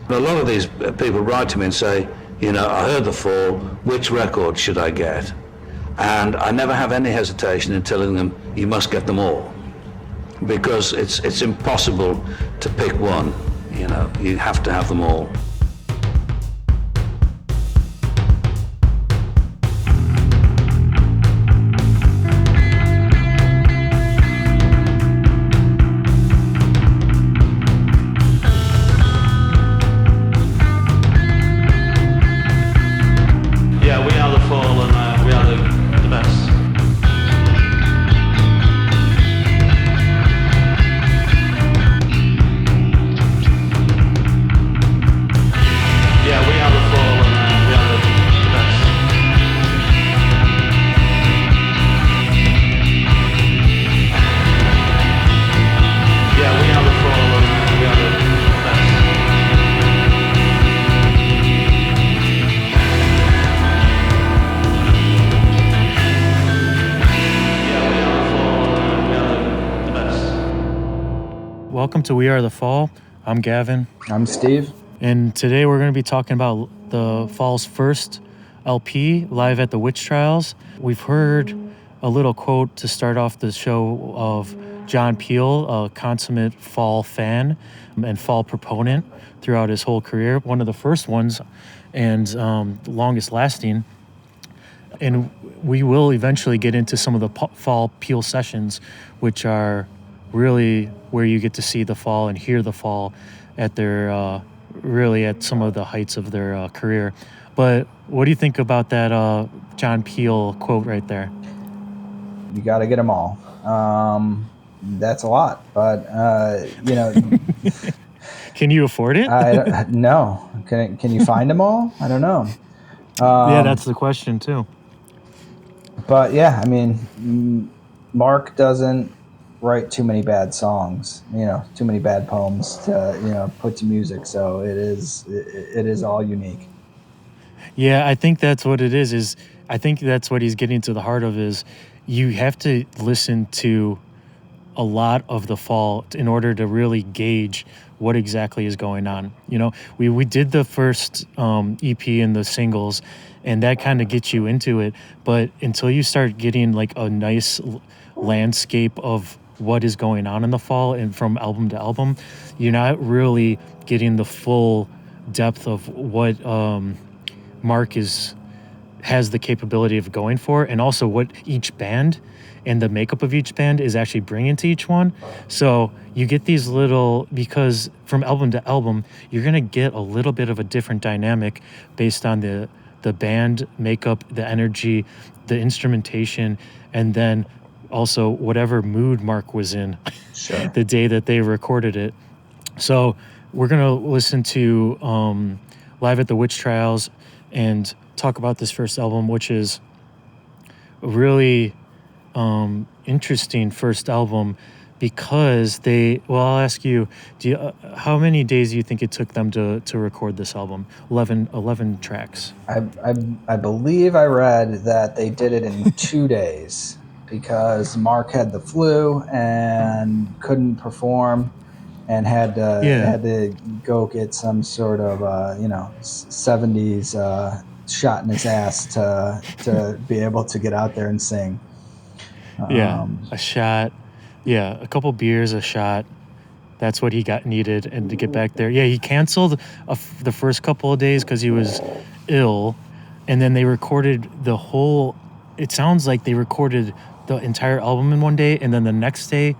A lot of these people write to me and say, I heard The Fall, which record should I get? And I never have any hesitation in telling them, you must get them all. Because it's impossible to pick one, you have to have them all. Welcome to We Are the Fall. I'm Gavin. I'm Steve. And today we're going to be talking about the Fall's first LP, Live at the Witch Trials. We've heard a little quote to start off the show of John Peel, a consummate Fall fan and Fall proponent throughout his whole career. One of the first ones and longest lasting. And we will eventually get into some of the Fall Peel sessions, which are really where you get to see the Fall and hear the Fall at their really at some of the heights of their career. But what do you think about that John Peel quote right there? You got to get them all. That's a lot, but Can you afford it? No. Can you find them all? I don't know. Yeah, that's the question too. But yeah, I mean, Mark doesn't write too many bad songs, too many bad poems to, put to music. So it is all unique. Yeah, I think that's what it is I think that's what he's getting to the heart of is you have to listen to a lot of the Fall in order to really gauge what exactly is going on. We did the first EP and the singles, and that kind of gets you into it. But until you start getting like a nice landscape of what is going on in the Fall and from album to album, you're not really getting the full depth of what Mark has the capability of going for, and also what each band and the makeup of each band is actually bringing to each one. So you get these little, because from album to album, you're going to get a little bit of a different dynamic based on the band makeup, the energy, the instrumentation, and then also whatever mood Mark was in Sure. the day that they recorded it. So we're going to listen to Live at the Witch Trials and talk about this first album, which is a really interesting first album because I'll ask you, how many days do you think it took them to record this album? 11 tracks. I believe I read that they did it in 2 days because Mark had the flu and couldn't perform and had to go get some sort of 70s shot in his ass to be able to get out there and sing. A shot. Yeah, a couple beers, a shot. That's what he needed, and to get back there. Yeah, he canceled the first couple of days because he was ill, and then they recorded the whole. It sounds like they recorded the entire album in one day, and then the next day,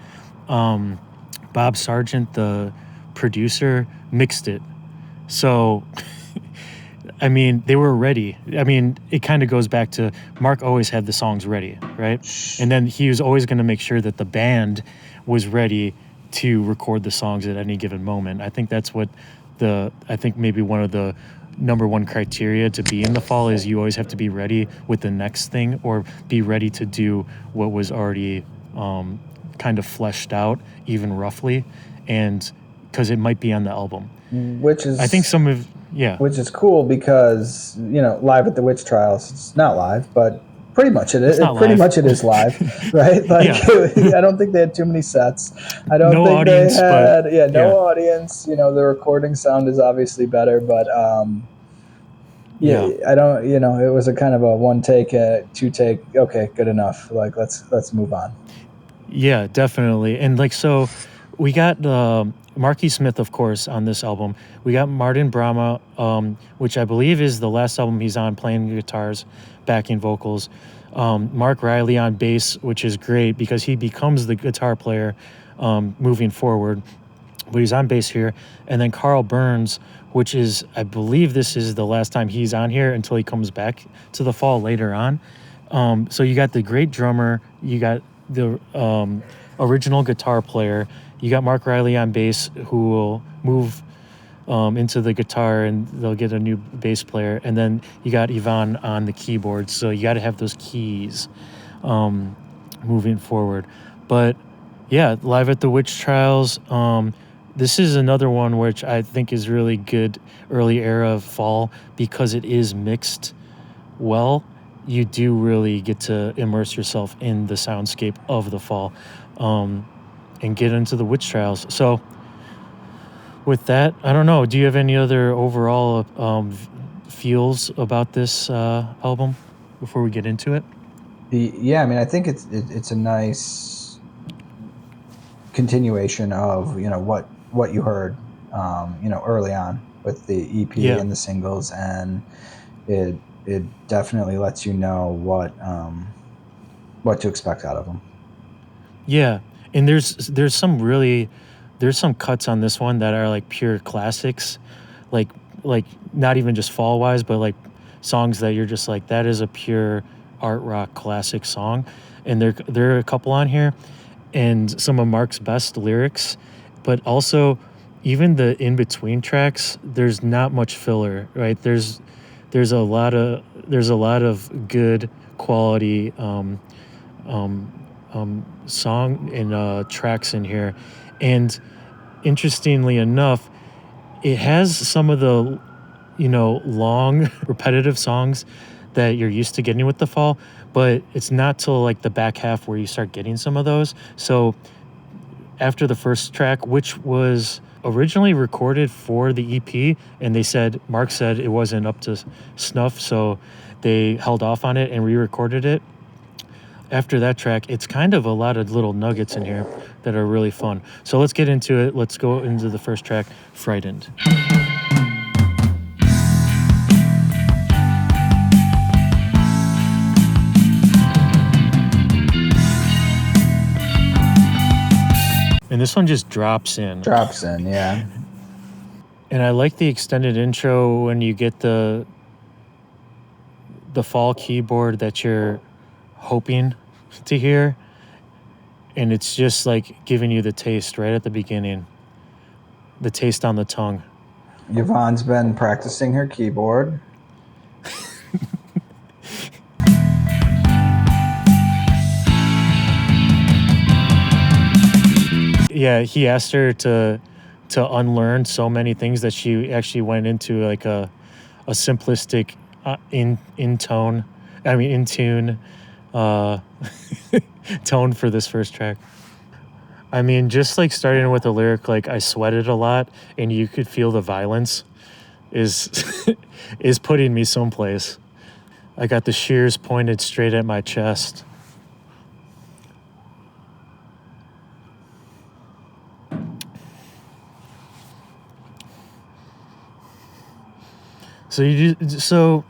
Bob Sargent, the producer, mixed it. So, I mean, they were ready. I mean, it kind of goes back to Mark always had the songs ready, right? And then he was always going to make sure that the band was ready to record the songs at any given moment. I think that's what I think maybe one of the number one criteria to be in the Fall is you always have to be ready with the next thing or be ready to do what was already kind of fleshed out, even roughly, and because it might be on the album. Which is, I think some of, yeah. Which is cool because, Live at the Witch Trials, it's not live, but pretty much it is. It's not Pretty live. much it is live, right? Like Yeah. I don't think they had too many sets. I don't No think they audience, but had no audience. You know, the recording sound is obviously better, but yeah, yeah. I don't. You know, it was a kind of a one take, two take. Okay, good enough. Like let's move on. Yeah, definitely. And like, so we got Marky Smith, of course, on this album. We got Martin Brama, which I believe is the last album he's on, playing guitars, backing vocals. Mark Riley on bass, which is great because he becomes the guitar player moving forward. But he's on bass here. And then Carl Burns, which is, I believe this is the last time he's on here until he comes back to the fall later on. So you got the great drummer, you got the original guitar player, you got Mark Riley on bass, who will move into the guitar, and they'll get a new bass player, and then you got Yvonne on the keyboard. So you got to have those keys moving forward. But yeah, Live at the Witch Trials. This is another one which I think is really good early era of fall because it is mixed well. You do really get to immerse yourself in the soundscape of the fall and get into the witch trials. So with that, I don't know. Do you have any other overall feels about this album before we get into it? Yeah, I mean, I think it's a nice continuation of what you heard early on with the EP and the singles, and it definitely lets you know what to expect out of them. Yeah, and there's some cuts on this one that are like pure classics, like not even just fall wise, but like songs that you're just like, that is a pure art rock classic song. And there are a couple on here, and some of Mark's best lyrics, but also even the in between tracks. There's not much filler, right? There's a lot of good quality song and tracks in here. And interestingly enough, it has some of the long repetitive songs that you're used to getting with the fall, but it's not till like the back half where you start getting some of those. So after the first track, which was originally recorded for the EP, and Mark said it wasn't up to snuff, so they held off on it and re-recorded it. After that track, it's kind of a lot of little nuggets in here that are really fun. So let's get into it. Let's go into the first track, Frightened. And this one just drops in. Yeah. And I like the extended intro when you get the fall keyboard that you're hoping to hear. And it's just like giving you the taste right at the beginning. The taste on the tongue. Yvonne's been practicing her keyboard. Yeah, he asked her to unlearn so many things that she actually went into like a simplistic in tune tone for this first track. I mean, just like starting with a lyric like "I sweated a lot" and you could feel the violence is is putting me someplace. I got the shears pointed straight at my chest. So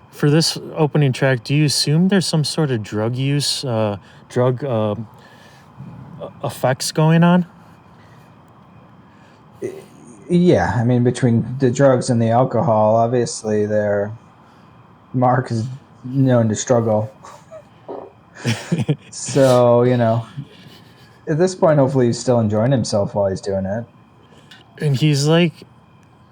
for this opening track, do you assume there's some sort of drug use, effects going on? Yeah, I mean, between the drugs and the alcohol, obviously, Mark is known to struggle. So, at this point, hopefully he's still enjoying himself while he's doing it. And he's like,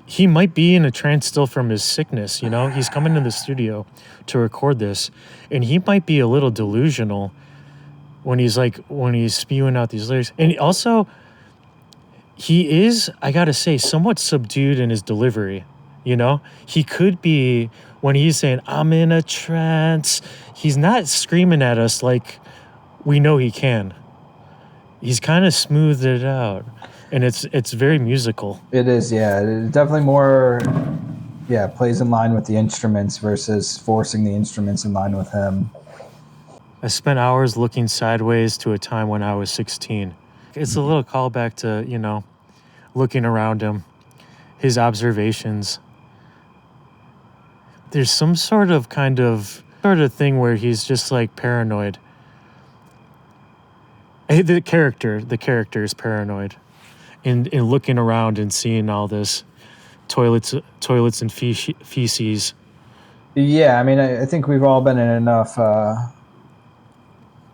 he might be in a trance still from his sickness, He's coming to the studio to record this, and he might be a little delusional when he's spewing out these lyrics. And also, he is, I gotta say, somewhat subdued in his delivery, He could be when he's saying, I'm in a trance, he's not screaming at us like we know he can. He's kind of smoothed it out. And it's very musical. It is, yeah. It is definitely more, yeah, plays in line with the instruments versus forcing the instruments in line with him. I spent hours looking sideways to a time when I was 16. It's a little callback to, looking around him, his observations. There's some sort of thing where he's just like paranoid. The character is paranoid in looking around and seeing all this toilets and feces. Yeah, I mean, I think we've all been in enough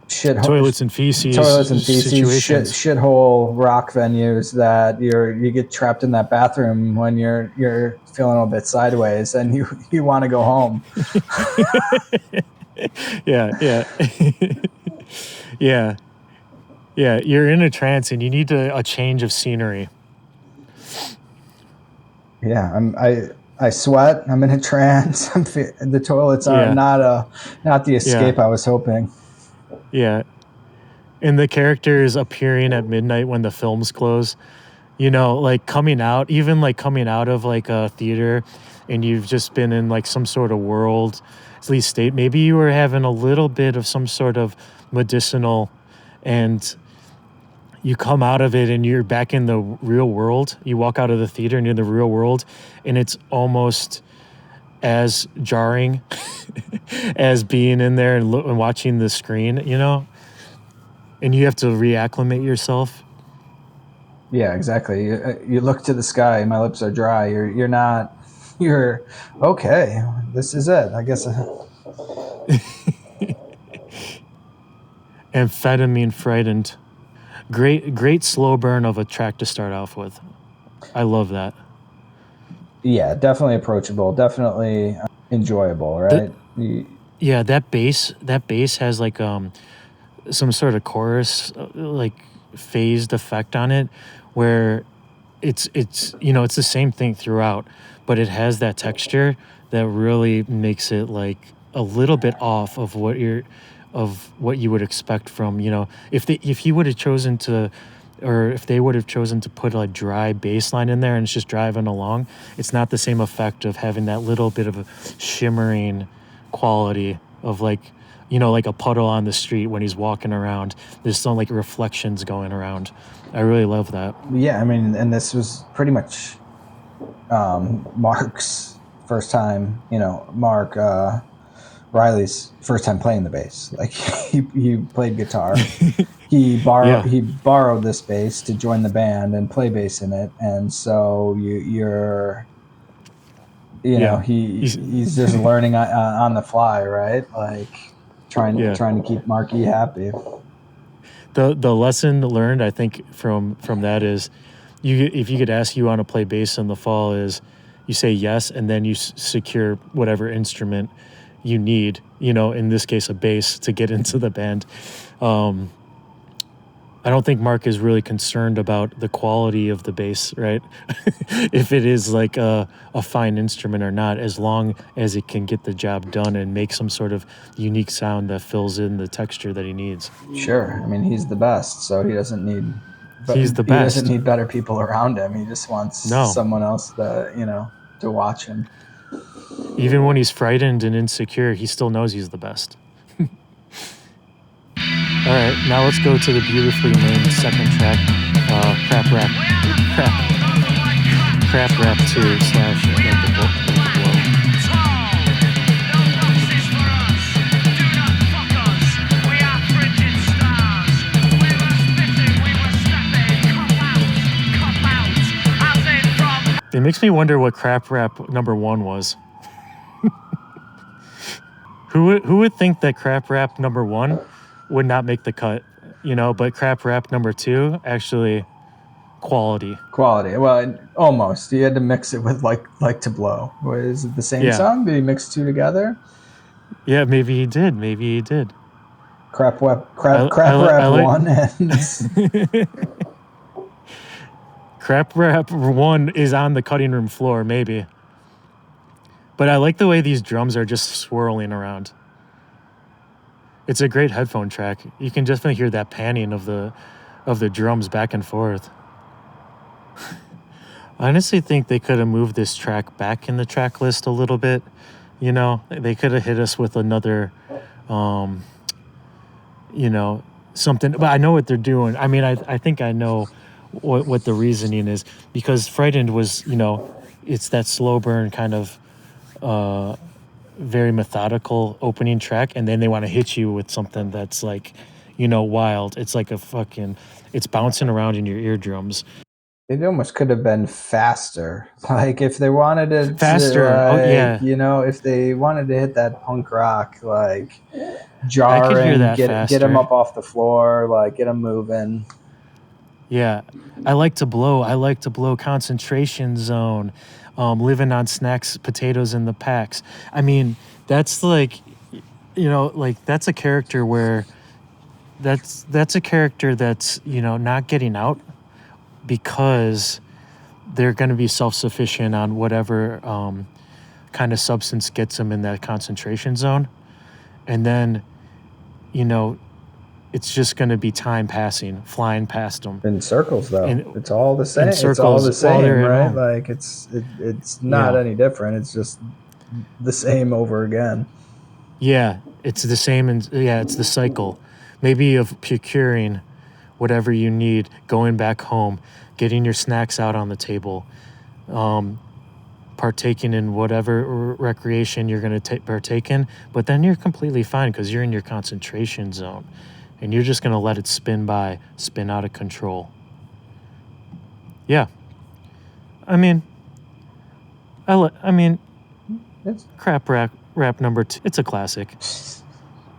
Toilets and feces situations. shithole rock venues that you get trapped in that bathroom when you're feeling a bit sideways and you want to go home. Yeah. Yeah, you're in a trance and you need a change of scenery. Yeah, I sweat. I'm in a trance. The toilets are not the escape I was hoping. Yeah, and the characters appearing at midnight when the films close. Like coming out of like a theater, and you've just been in like some sort of world, at least state. Maybe you were having a little bit of some sort of medicinal, and you come out of it and you're back in the real world. You walk out of the theater and you're in the real world, and it's almost as jarring as being in there and watching the screen, and you have to reacclimate yourself. Yeah, exactly. You look to the sky. My lips are dry. You're okay. This is it, I guess. Amphetamine frightened. Great slow burn of a track to start off with. I love that. Yeah, definitely approachable. Definitely enjoyable, right? That bass has like some sort of chorus like phased effect on it, where it's the same thing throughout, but it has that texture that really makes it like a little bit off of what you would expect from, if he would have chosen to, or if they would have chosen to put a dry bass line in there and it's just driving along, it's not the same effect of having that little bit of a shimmering quality of like, like a puddle on the street when he's walking around. There's some like reflections going around. I really love that. Yeah, I mean, and this was pretty much Mark's first time, Mark Riley's first time playing the bass. Like he played guitar. He borrowed this bass to join the band and play bass in it. And so he's just learning on the fly, right? Like trying to keep Marky happy. The lesson learned, I think, from that is, if you could ask you want to play bass in the fall, is you say yes, and then you secure whatever instrument you need, in this case, a bass to get into the band. I don't think Mark is really concerned about the quality of the bass, right? If it is like a fine instrument or not, as long as it can get the job done and make some sort of unique sound that fills in the texture that he needs. Sure. I mean, he's the best, so he doesn't need... He's the best. He doesn't need better people around him. He just wants someone else to watch him. Even when he's frightened and insecure, he still knows he's the best. All right, now let's go to the beautifully named second track, Crap Rap 2 / Like the Blow. It makes me wonder what Crap Rap number 1 was. Who would think that Crap Rap number 1 would not make the cut, but Crap Rap number 2 actually quality. Well, almost. You had to mix it with like to Blow. Was it the same song? Did he mix two together? Yeah, maybe he did. Crap Rap 1 and Crap Rap 1 is on the cutting room floor, maybe. But I like the way these drums are just swirling around. It's a great headphone track. You can definitely hear that panning of the drums back and forth. I honestly think they could have moved this track back in the track list a little bit. You know, they could have hit us with another, you know, something. But I know what they're doing. I mean, I think I know what the reasoning is, because Frightened was, you know, it's that slow burn kind of very methodical opening track, and then they want to hit you with something that's like, you know, wild. It's like it's bouncing around in your eardrums. It almost could have been faster. Like if they wanted to Faster. Oh yeah. you know, if they wanted to hit that punk rock, like I jarring, could hear that get faster. them up off the floor, like get them moving. Yeah, I like to blow. Concentration Zone, living on snacks, potatoes in the packs. I mean, that's like, you know, like that's a character where that's a character that's, you know, not getting out because they're going to be self-sufficient on whatever kind of substance gets them in that concentration zone. And then, you know, it's just going to be time passing, flying past them. In circles, though. It's all the same. In circles, it's all the same, right? home. Like it's not any different. It's just the same over again. Yeah, it's the same. And yeah, it's the cycle. Maybe of procuring whatever you need, going back home, getting your snacks out on the table, partaking in whatever recreation you're going to partake in, but then you're completely fine because you're in your concentration zone, and you're just going to let it spin out of control. Yeah. I mean, crap rap number 2. It's a classic.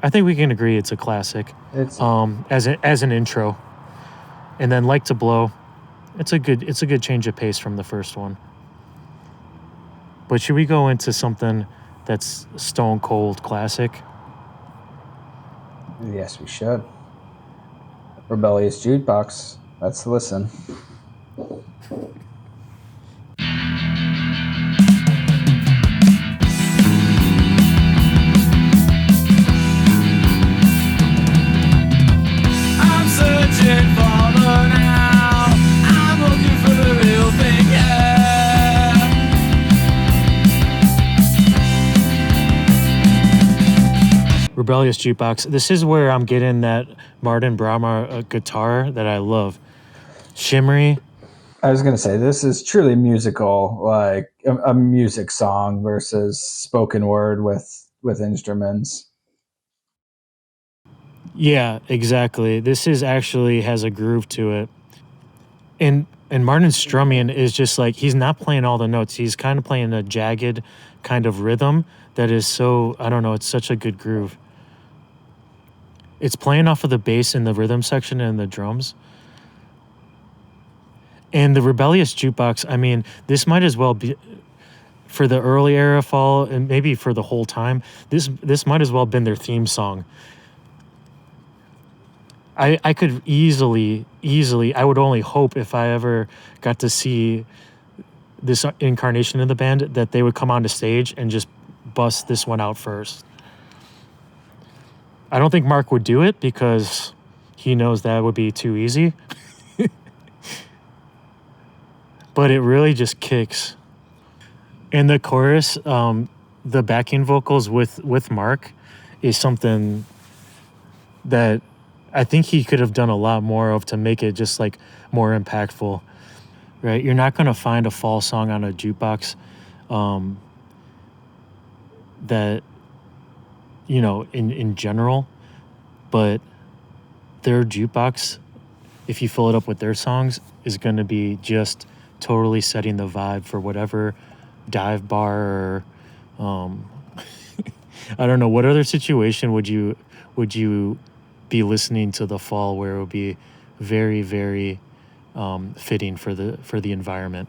I think we can agree it's a classic. It's as an intro, and then Like to Blow. It's a good change of pace from the first one. But should we go into something that's stone cold classic? Yes, we should. Rebellious Jukebox. Let's listen. I'm searching for the now. I'm looking for the real thing, yeah. Rebellious Jukebox. This is where I'm getting that Martin Brahma guitar that I love. Shimmery. I was going to say, this is truly musical, like a music song versus spoken word with instruments. Yeah, exactly. This is actually has a groove to it. And Martin's strumming is just like, he's not playing all the notes. He's kind of playing a jagged kind of rhythm that is so, I don't know, it's such a good groove. It's playing off of the bass in the rhythm section and the drums. And the Rebellious Jukebox, I mean, this might as well be, for the early era Fall, and maybe for the whole time, this might as well have been their theme song. I could easily, I would only hope if I ever got to see this incarnation of the band that they would come onto stage and just bust this one out first. I don't think Mark would do it because he knows that would be too easy. But it really just kicks. And the chorus, the backing vocals with Mark is something that I think he could have done a lot more of to make it just like more impactful, right? You're not going to find a fall song on a jukebox that, you know, in general, but their jukebox, if you fill it up with their songs, is going to be just totally setting the vibe for whatever dive bar or I don't know, what other situation would you be listening to the fall where it would be very, very fitting for the environment?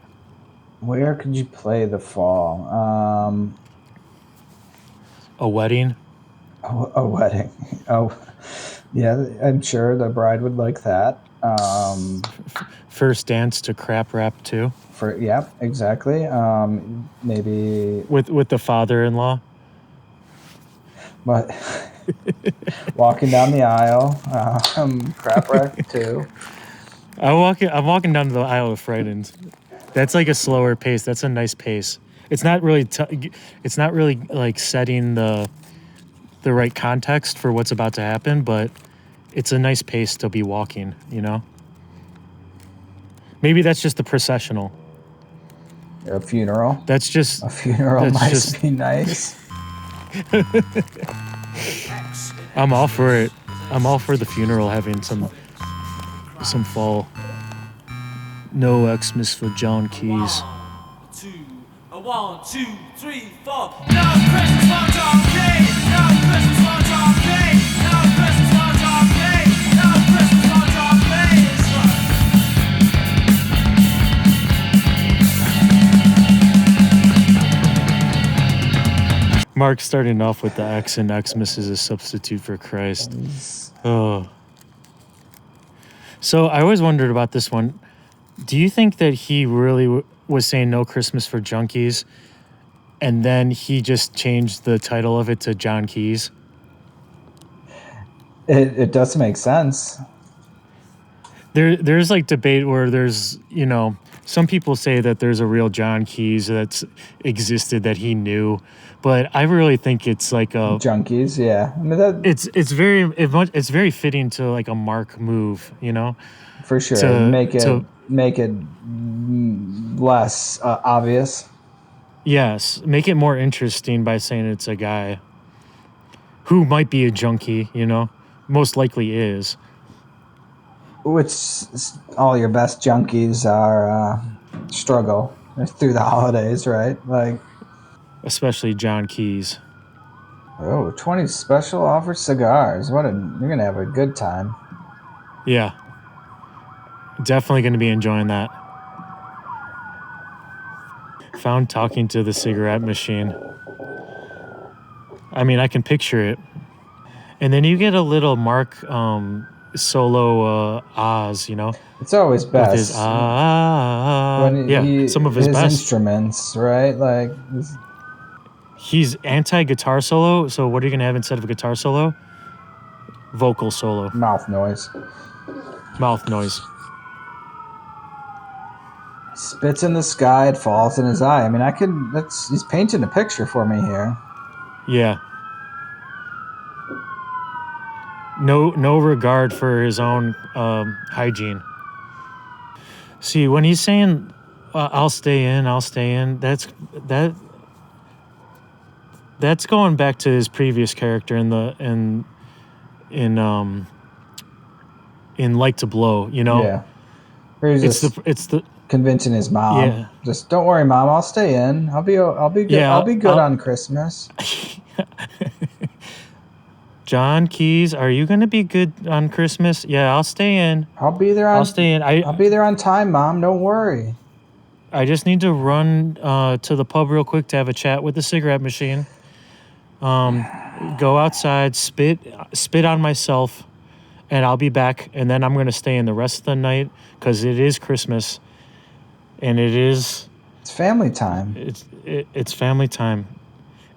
Where could you play the fall? A wedding. A wedding. Oh, yeah, I'm sure the bride would like that. First Dance to Crap Rap too. Exactly. Maybe, with the father-in-law. but walking down the aisle. Crap wreck too. I'm walking down the aisle with frightened. That's like a slower pace. That's a nice pace. It's not really it's not really like setting the right context for what's about to happen, but it's a nice pace to be walking, you know? Maybe that's just the processional. A funeral. That's just A funeral that's might just- be nice. I'm all for it. I'm all for the funeral having some fall. No Xmas for John Keys. 1, 2, 3, 4. No Christmas for John Key. No Christmas for John Key. No Christmas for John Key. No Christmas for John Key. Mark starting off with the X and Xmas is a substitute for Christ. Oh. So I always wondered about this one. Do you think that he really was saying no Christmas for junkies, and then he just changed the title of it to John Keys? It does make sense. There's like debate where there's, you know, some people say that there's a real John Keys that's existed that he knew, but I really think it's like a Junkies, yeah. I mean, that it's very fitting to like a Mark move, you know, for sure. Make it less obvious. Yes, make it more interesting by saying it's a guy who might be a junkie, you know, most likely is. Which all your best junkies are struggle through the holidays, right? Like, especially John Keys. 20 special offer cigars. You're gonna have a good time. Yeah, definitely going to be enjoying that. Found talking to the cigarette machine. I mean, I can picture it. And then you get a little Mark solo Oz, you know? It's always best. With his some of his best instruments, right? Like, he's anti-guitar solo, so what are you going to have instead of a guitar solo? Vocal solo. Mouth noise. Spits in the sky, it falls in his eye. I mean, he's painting a picture for me here. Yeah. No regard for his own hygiene. See, when he's saying, I'll stay in, that's going back to his previous character in Like to Blow, you know? Yeah. It's the convincing his mom. Yeah. Just don't worry, Mom. I'll stay in. I'll be good. Yeah, I'll be good on Christmas. John Keys, are you going to be good on Christmas? Yeah, I'll stay in. I'll be there. I'll stay in. I'll be there on time, Mom. Don't worry. I just need to run to the pub real quick to have a chat with the cigarette machine. Go outside, spit on myself, and I'll be back. And then I'm going to stay in the rest of the night because it is Christmas, and it's family time. It's family time.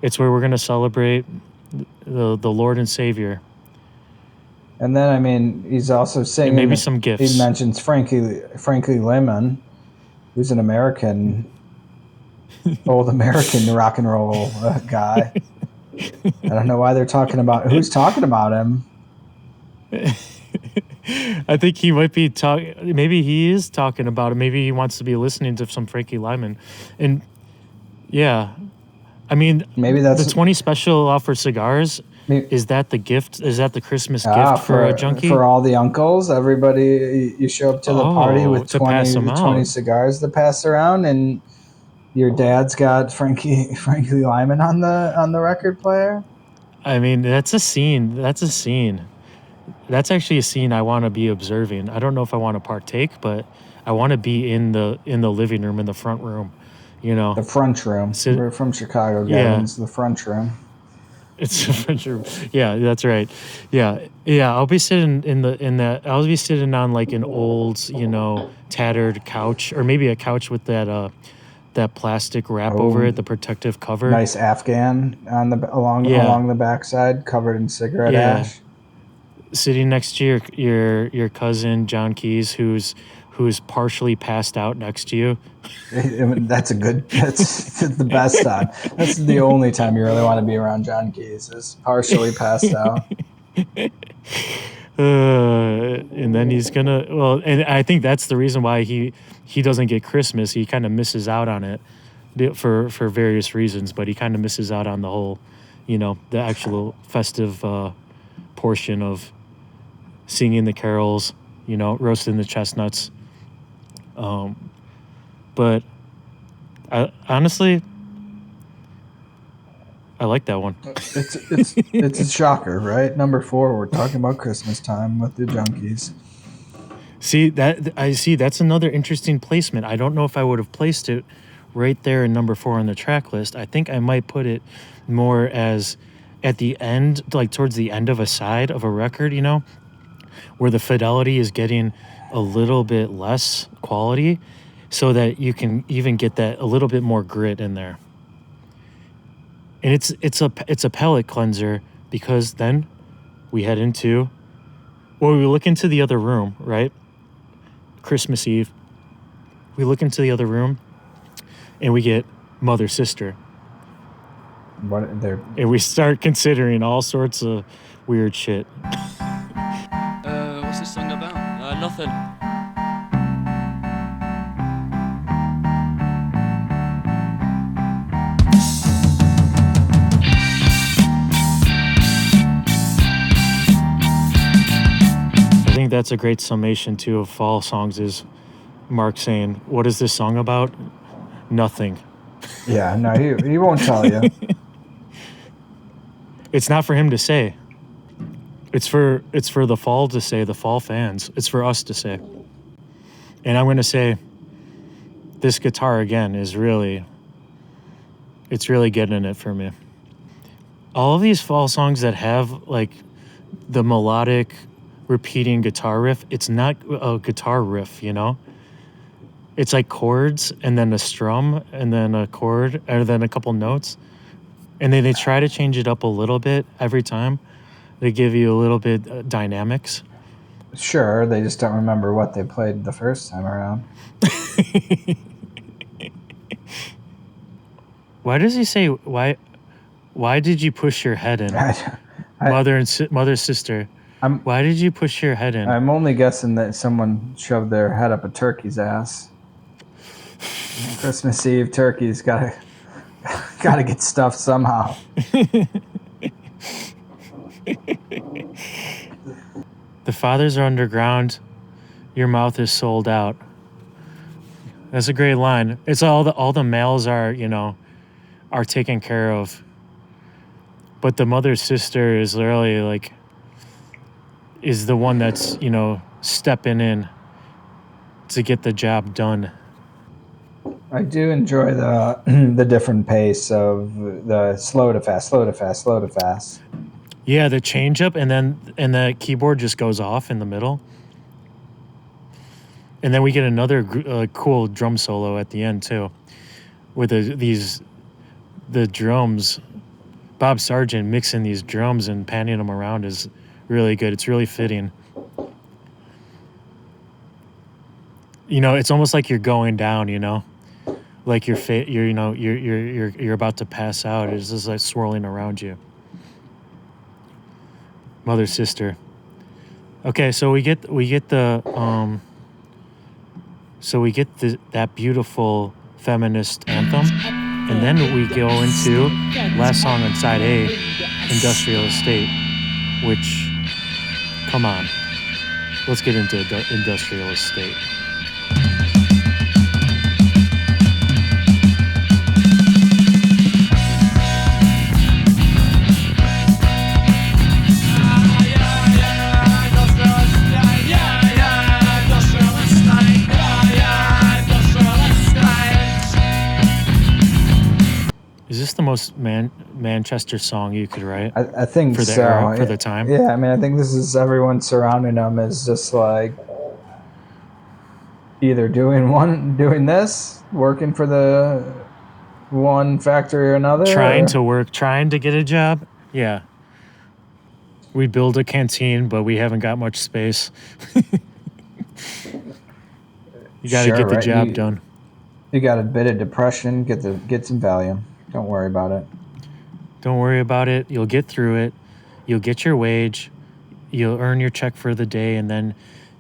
It's where we're going to celebrate the Lord and Savior. And then, I mean, he's also saying and maybe some gifts. He mentions Frankie Lehman, who's an old American rock and roll guy. I don't know why they're talking about who's talking about him. I think he might be talking. Maybe he is talking about it. Maybe he wants to be listening to some Frankie Lyman, and yeah, I mean, maybe that's the 20 special offer cigars. Is that the gift? Is that the Christmas gift for a junkie? For all the uncles, everybody, you show up to the party with 20 cigars to pass around, and your dad's got Frankie Lyman on the record player. I mean, that's a scene. That's actually a scene I want to be observing. I don't know if I want to partake, but I want to be in the living room, in the front room, you know. The front room. We're from Chicago, Gavin. It's the front room. It's a French. Yeah, that's right. Yeah, yeah. I'll be sitting in that. I'll be sitting on like an old, tattered couch, or maybe a couch with that plastic wrap over it, the protective cover. Nice Afghan on along the backside, covered in cigarette ash. Sitting next to your cousin John Keys, who's partially passed out next to you. That's the best time. That's the only time you really want to be around John Keys, is partially passed out. And then he's gonna, and I think that's the reason why he doesn't get Christmas. He kind of misses out on it for various reasons, but he kind of misses out on the whole, the actual festive portion of singing the carols, roasting the chestnuts. But honestly, I like that one. It's a shocker, right? Number 4, we're talking about Christmas time with the Junkies. That's another interesting placement. I don't know if I would have placed it right there in number 4 on the track list. I think I might put it more as at the end, like towards the end of a side of a record, where the fidelity is getting a little bit less quality, so that you can even get that a little bit more grit in there. And it's a palate cleanser, because then we head into, we look into the other room, right? Christmas Eve. We look into the other room and we get Mother Sister. And we start considering all sorts of weird shit. What's this song about? Nothing. I think that's a great summation too of fall songs, is Mark saying, "What is this song about? Nothing." Yeah, no, he won't tell you. It's not for him to say. It's for the fall to say, the fall fans. It's for us to say. And I'm going to say, this guitar again is really getting it for me. All of these fall songs that have like the melodic repeating guitar riff, it's not a guitar riff, It's like chords and then a strum and then a chord and then a couple notes. And then they try to change it up a little bit every time. They give you a little bit dynamics. Sure, they just don't remember what they played the first time around. Why does he say, why did you push your head in? Mother, sister. Why did you push your head in? I'm only guessing that someone shoved their head up a turkey's ass. Christmas Eve, turkey's gotta get stuffed somehow. The fathers are underground. Your mouth is sold out. That's a great line. It's all the males are taken care of. But the mother sister is literally is the one that's, stepping in to get the job done. I do enjoy the different pace of the slow to fast, slow to fast, slow to fast. Yeah, the change up, and the keyboard just goes off in the middle. And then we get another cool drum solo at the end too, with the drums. Bob Sargent mixing these drums and panning them around is really good. It's really fitting. It's almost like you're going down. Like you're about to pass out. It's just like swirling around you. Mother sister. Okay, so we get that beautiful feminist anthem, and then we go into last song on side A, Industrial Estate, which, come on, let's get into Industrial Estate. Is this the most Manchester song you could write I think for the so. era, for the time? Yeah, I mean, I think this is everyone surrounding him is just like either doing this, working for the one factory or another, Trying or- to work, trying to get a job. Yeah. We build a canteen, but we haven't got much space. You got to Sure, get the right? job done. You got a bit of depression. Get some Valium. Don't worry about it. Don't worry about it. You'll get through it. You'll get your wage. You'll earn your check for the day, and then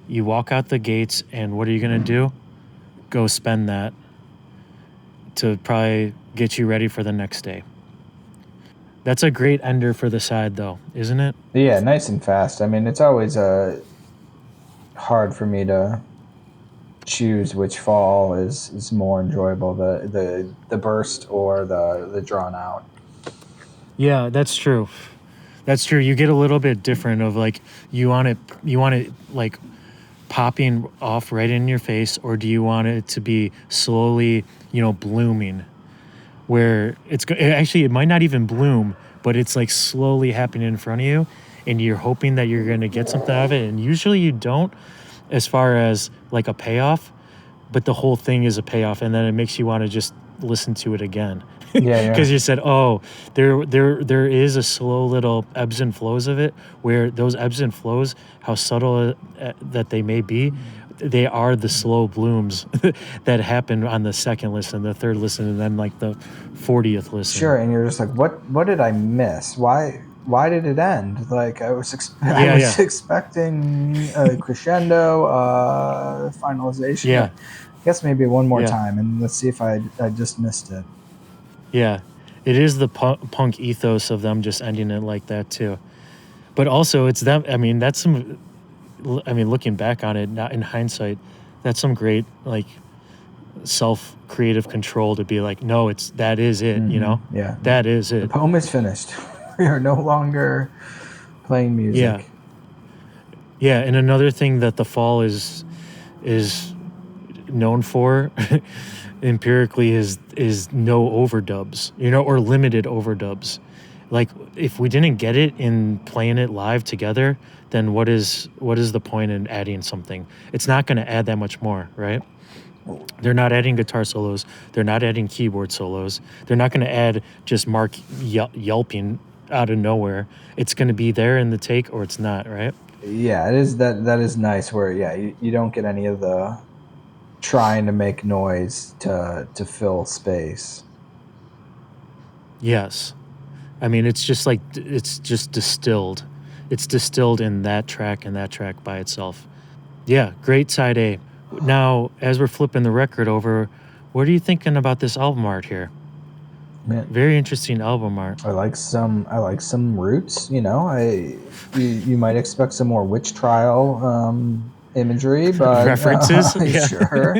you walk out the gates, and what are you going to do? Go spend that to probably get you ready for the next day. That's a great ender for the side, though, isn't it? Yeah, nice and fast. I mean, it's always hard for me to choose which fall is more enjoyable, the burst or the drawn out. Yeah, that's true. That's true. You get a little bit different of like you want it like popping off right in your face, or do you want it to be slowly, blooming, where actually it might not even bloom, but it's like slowly happening in front of you, and you're hoping that you're going to get something out of it, and usually you don't, as far as like a payoff, but the whole thing is a payoff, and then it makes you want to just listen to it again. Yeah. Because you said, oh, there is a slow little ebbs and flows of it, where those ebbs and flows, how subtle that they may be, they are the slow blooms that happen on the second listen, the third listen, and then like the 40th listen. Sure, and you're just like, what did I miss? Why did it end? Like I was expecting a crescendo, finalization. Yeah. I guess maybe one more Yeah. time, and let's see if I just missed it. Yeah, it is the punk ethos of them just ending it like that too. But also it's them. I mean, looking back on it, not in hindsight, that's some great like self-creative control to be like, no, that is it, Yeah. that is The it. poem is finished. We are no longer playing music. Yeah, and another thing that the fall is known for empirically is no overdubs, or limited overdubs. Like if we didn't get it in playing it live together, then what is the point in adding something? It's not going to add that much more, right? They're not adding guitar solos. They're not adding keyboard solos. They're not going to add just Mark yelping out of nowhere. It's going to be there in the take or it's not, right? Yeah, it is that is nice where you don't get any of the trying to make noise to fill space. Yes. I mean, it's just distilled. It's distilled in that track and that track by itself. Yeah, great side A. Now, as we're flipping the record over, what are you thinking about this album art here? Man, Very interesting album art. I like some roots. You might expect some more witch trial imagery, but References? Yeah. Sure.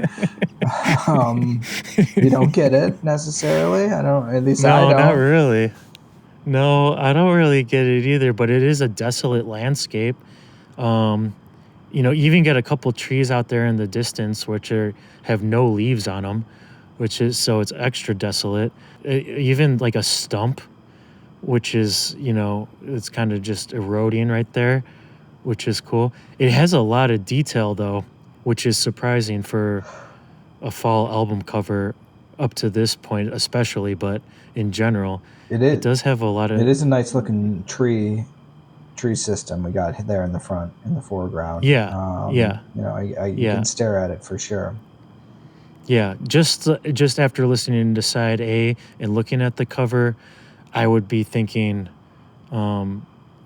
You don't get it necessarily. I don't. At least I No, don't. not really. No, I don't really get it either, but it is a desolate landscape. You even get a couple trees out there in the distance which have no leaves on them, so it's extra desolate. Even like a stump, which is, it's kind of just eroding right there, which is cool. It has a lot of detail though, which is surprising for a fall album cover up to this point especially, but in general, it does have a lot of... It is a nice looking tree system we got there in the front, in the foreground. Yeah. You can stare at it for sure. Yeah, just after listening to side A and looking at the cover, I would be thinking,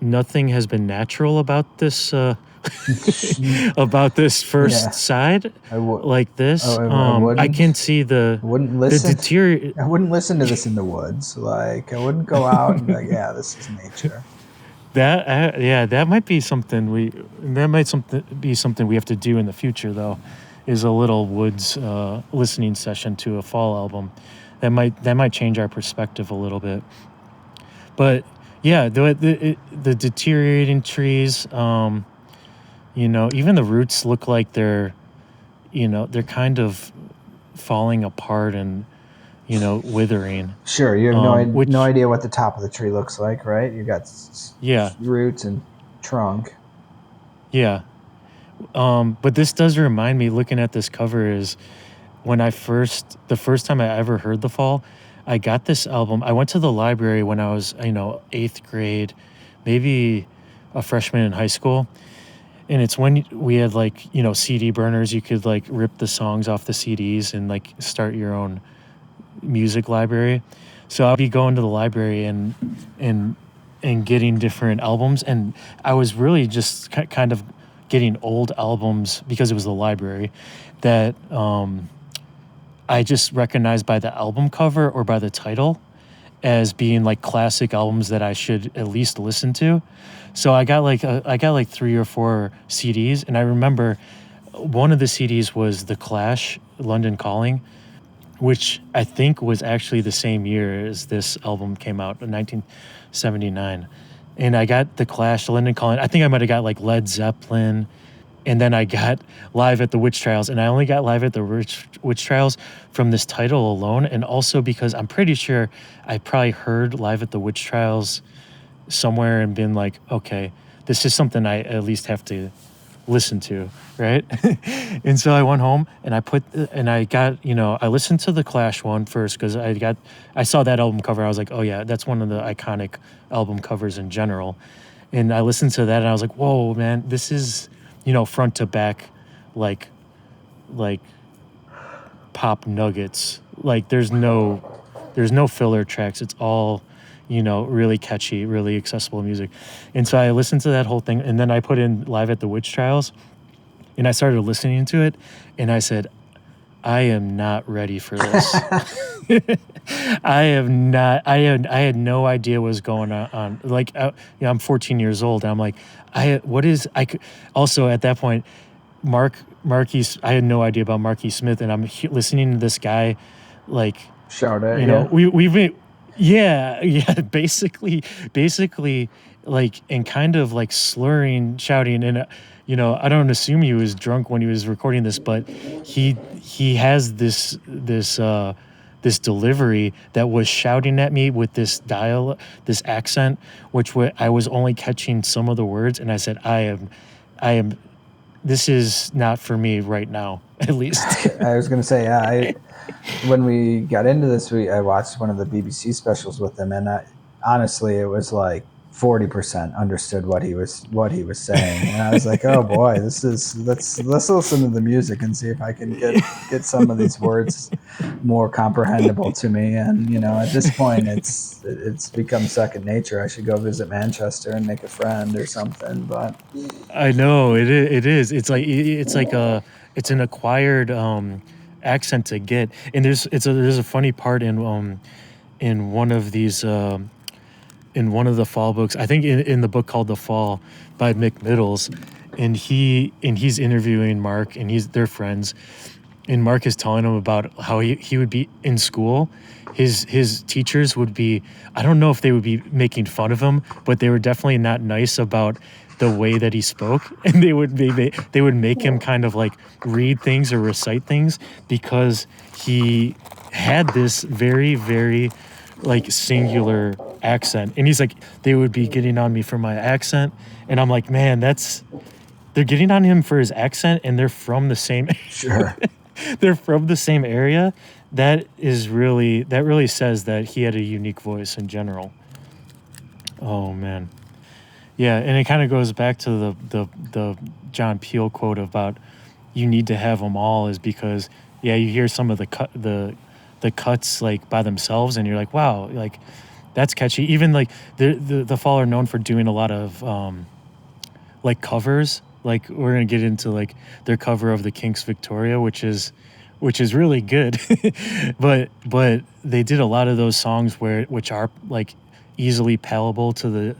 nothing has been natural about this about this first side like this. I can see I wouldn't listen to this in the woods. Like I wouldn't go out and be like, yeah, this is nature. That might be something we have to do in the future though. Is a little woods listening session to a fall album. That might change our perspective a little bit. But yeah, the deteriorating trees, even the roots look like they're kind of falling apart, and withering. Sure, you have Which, no idea what the top of the tree looks like, right? You got yeah, roots and trunk. yeah. But this does remind me, looking at this cover, is when the first time I ever heard The Fall, I got this album. I went to the library when I was, 8th grade, maybe a freshman in high school. And it's when we had CD burners. You could rip the songs off the CDs and start your own music library. So I'll be going to the library and getting different albums. And I was really just kind of getting old albums because it was the library that I just recognized by the album cover or by the title as being classic albums that I should at least listen to. So I got like 3 or 4 CDs, and I remember one of the CDs was The Clash, London Calling, which I think was actually the same year as this album came out, in 1979. And I got The Clash, London Calling. I think I might have got Led Zeppelin, and then I got Live at the Witch Trials. And I only got Live at the Witch Trials from this title alone, and also because I'm pretty sure I probably heard Live at the Witch Trials somewhere and been like, okay, this is something I at least have to listen to, right? And so I went home and I listened to the Clash one first because I saw that album cover. I was like, oh yeah, that's one of the iconic album covers in general. And I listened to that and I was like, whoa, man, this is, front to back, like pop nuggets. There's no filler tracks. It's all, really catchy, really accessible music. And so I listened to that whole thing, and then I put in Live at the Witch Trials, and I started listening to it, and I said, I am not ready for this. I had no idea what was going on. I'm 14 years old, and I'm like, also at that point, Marquis, I had no idea about Marquis Smith, and I'm listening to this guy, Shout it, we've been, yeah, basically, and kind of slurring, shouting, and I don't assume he was drunk when he was recording this, but he has this delivery that was shouting at me with this this accent, which I was only catching some of the words, and I said, I am. This is not for me right now, at least. I was going to say, when we got into this, I watched one of the BBC specials with him, and honestly, it was 40% understood what he was saying, and I was like, oh boy, let's listen to the music and see if I can get some of these words more comprehensible to me. And at this point, it's become second nature. I should go visit Manchester and make a friend or something. But I know it is. It's an acquired accent to get. And there's a funny part in one of these in one of the Fall books. I think in the book called The Fall by Mick Middles, and he's interviewing Mark, and they're friends. And Mark is telling him about how he would be in school. His teachers would be, I don't know if they would be making fun of him, but they were definitely not nice about the way that he spoke, and they would make him kind of read things or recite things because he had this very, very singular accent. And he's like, they would be getting on me for my accent, and I'm like, man, they're getting on him for his accent, and they're from the same sure. They're from the same area. That really says that he had a unique voice in general. Oh man. Yeah, and it kind of goes back to the John Peel quote about you need to have them all, is because you hear some of the cuts by themselves, and you're like, wow, that's catchy. Even the Fall are known for doing a lot of covers. We're gonna get into their cover of the Kinks' Victoria, which is really good. but they did a lot of those songs which are easily palatable to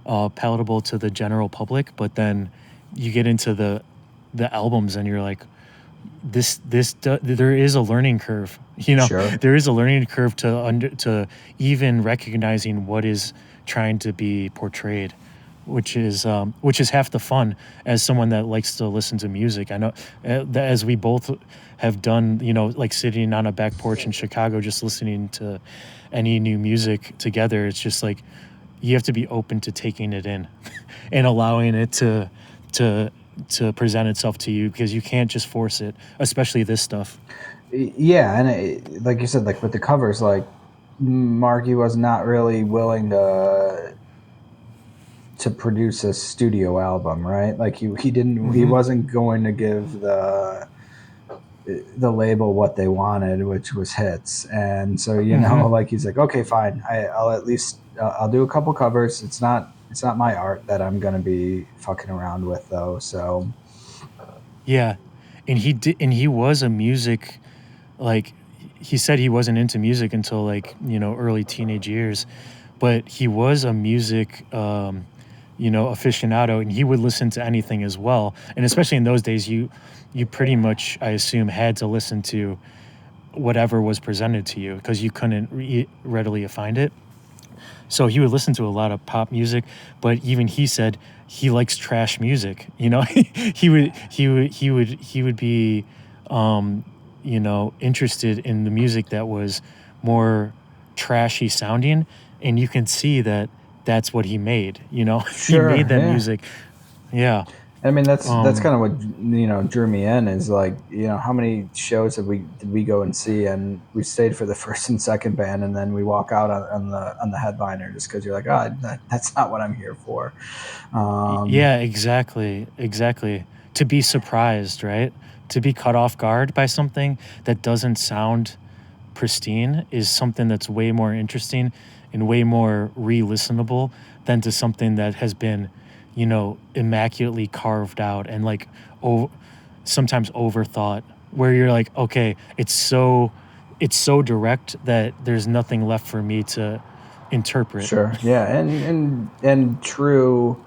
the general public, but then you get into the albums and you're like, there is a learning curve, Sure. There is a learning curve to even recognizing what is trying to be portrayed. which is half the fun as someone that likes to listen to music. I know that as we both have done, like sitting on a back porch in Chicago, just listening to any new music together. It's just like you have to be open to taking it in and allowing it to present itself to you, because you can't just force it, especially this stuff. Yeah, and like you said, like with the covers, like Marky was not really willing to produce a studio album, right? Like he didn't he wasn't going to give the label what they wanted, which was hits. And so like he's like, okay, fine, I'll at least I'll do a couple covers. It's not my art that I'm gonna be fucking around with though. So Yeah, and he was a music, like, he said he wasn't into music until, like, early teenage years, but he was a music aficionado, and he would listen to anything as well. And especially in those days, you pretty much, I assume, had to listen to whatever was presented to you, because you couldn't readily find it. So he would listen to a lot of pop music, but even he said he likes trash music. He would be interested in the music that was more trashy sounding, and you can see that that's what he made. He sure, made that yeah. music. Yeah. I mean, that's kind of what drew me in is like how many shows did we go and see, and we stayed for the first and second band, and then we walk out on the headliner just because you're like, oh, that's not what I'm here for. Yeah, exactly. To be surprised, right? To be caught off guard by something that doesn't sound pristine is something that's way more interesting and way more re-listenable than to something that has been, immaculately carved out and like sometimes overthought, where you're like, okay, it's so direct that there's nothing left for me to interpret. Sure, yeah, and true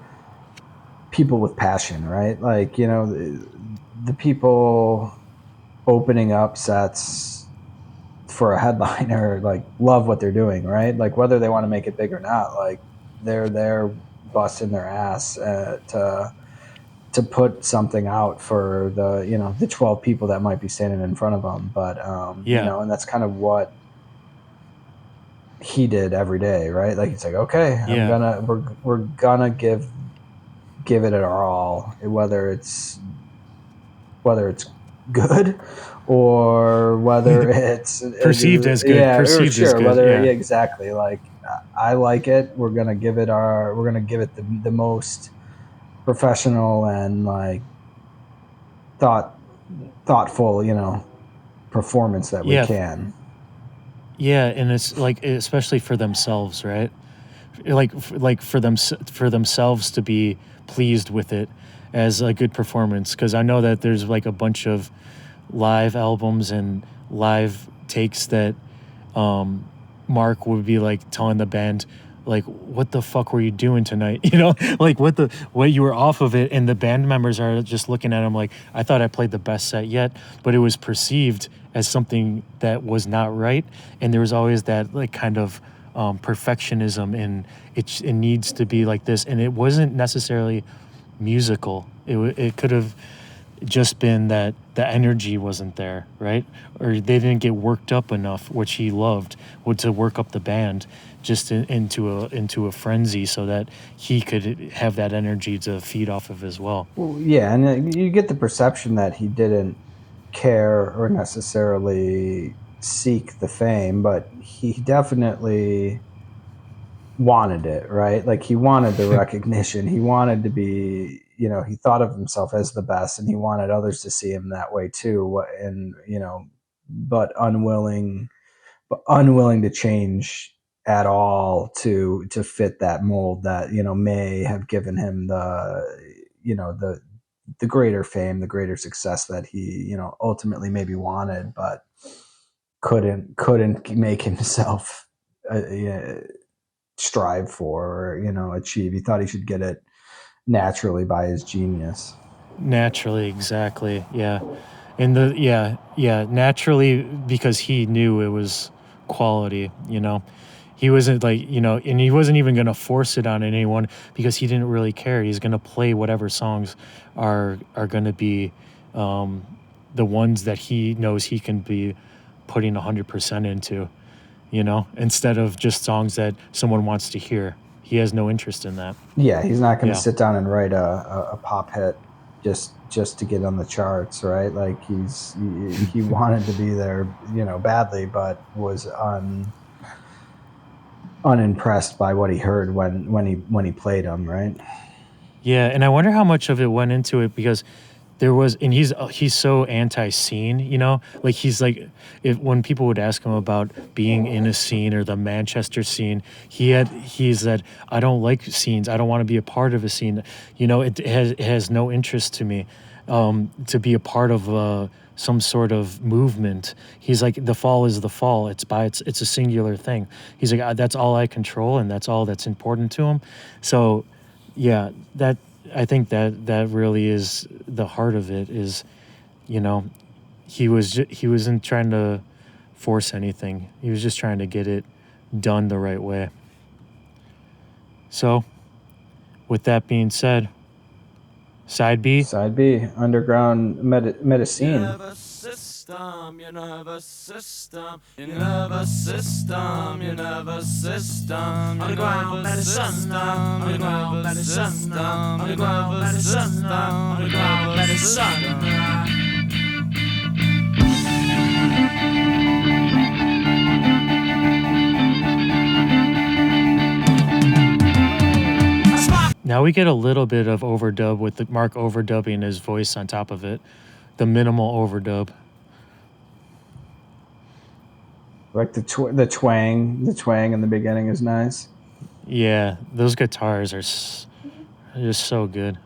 people with passion, right? Like the people opening up sets for a headliner like love what they're doing, right? Like whether they want to make it big or not, like they're there busting their ass to put something out for the 12 people that might be standing in front of them. But Yeah. and that's kind of what he did every day, right? Like it's like, okay, Yeah. we're gonna give it our all, whether it's good or whether it's Perceived as good. yeah, or Perceived as sure, good. whether Yeah. yeah, exactly. Like I like it. We're gonna give it the most professional and like thoughtful, performance that we Yeah. can. Yeah, and it's like, especially for themselves, right? Like for themselves to be pleased with it as a good performance, because I know that there's like a bunch of live albums and live takes that Mark would be like telling the band, like, what the fuck were you doing tonight? Like what you were off of it, and the band members are just looking at him like, I thought I played the best set yet, but it was perceived as something that was not right, and there was always that like kind of perfectionism, and it needs to be like this, and it wasn't necessarily musical. It could have just been that the energy wasn't there, right? Or they didn't get worked up enough, which he loved, would to work up the band just into a frenzy, so that he could have that energy to feed off of as well. Well, yeah, and you get the perception that he didn't care or necessarily seek the fame, but he definitely wanted it, right? Like he wanted the recognition. He wanted to be, he thought of himself as the best, and he wanted others to see him that way too. And but unwilling to change at all to fit that mold that may have given him the greater fame, the greater success that he ultimately maybe wanted, but couldn't make himself strive for or achieve. He thought he should get it naturally by his genius. Naturally, exactly. Yeah. And naturally, because he knew it was quality, He wasn't like, and he wasn't even going to force it on anyone because he didn't really care. He's going to play whatever songs are going to be the ones that he knows he can be putting 100% into, instead of just songs that someone wants to hear. He has no interest in that. Yeah, he's not going to Yeah. sit down and write a pop hit just to get on the charts, right? Like he wanted to be there, badly, but was unimpressed by what he heard when he played them, right? Yeah, and I wonder how much of it went into it because there was, and he's so anti-scene, like he's like, if when people would ask him about being in a scene or the Manchester scene, he said, I don't like scenes. I don't want to be a part of a scene. It has no interest to me to be a part of some sort of movement. He's like, the fall is the fall. It's a singular thing. He's like, that's all I control, and that's all that's important to him. So, yeah, I think that really is the heart of it. Is, he wasn't trying to force anything. He was just trying to get it done the right way. So, with that being said, side B. Side B, underground medicine. Nervous system, your nervous system, your nervous system, your nervous system, underground medicine, underground medicine, underground medicine, underground medicine. Now we get a little bit of overdub with the Mark overdubbing his voice on top of it. The minimal overdub. Like the twang in the beginning is nice. Yeah, those guitars are just so good.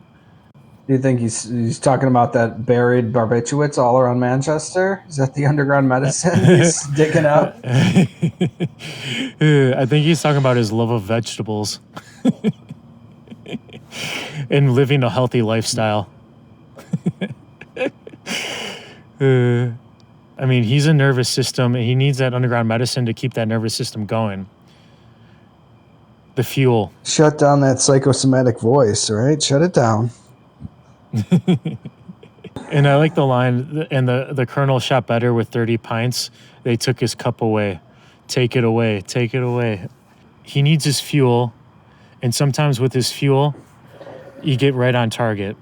Do you think he's talking about that buried barbiturates all around Manchester? Is that the underground medicine he's digging up? I think he's talking about his love of vegetables and living a healthy lifestyle. I mean, he's a nervous system, and he needs that underground medicine to keep that nervous system going. The fuel. Shut down that psychosomatic voice, right? Shut it down. And I like the line, and the colonel shot better with 30 pints. They took his cup away. Take it away. Take it away. He needs his fuel, and sometimes with his fuel, you get right on target.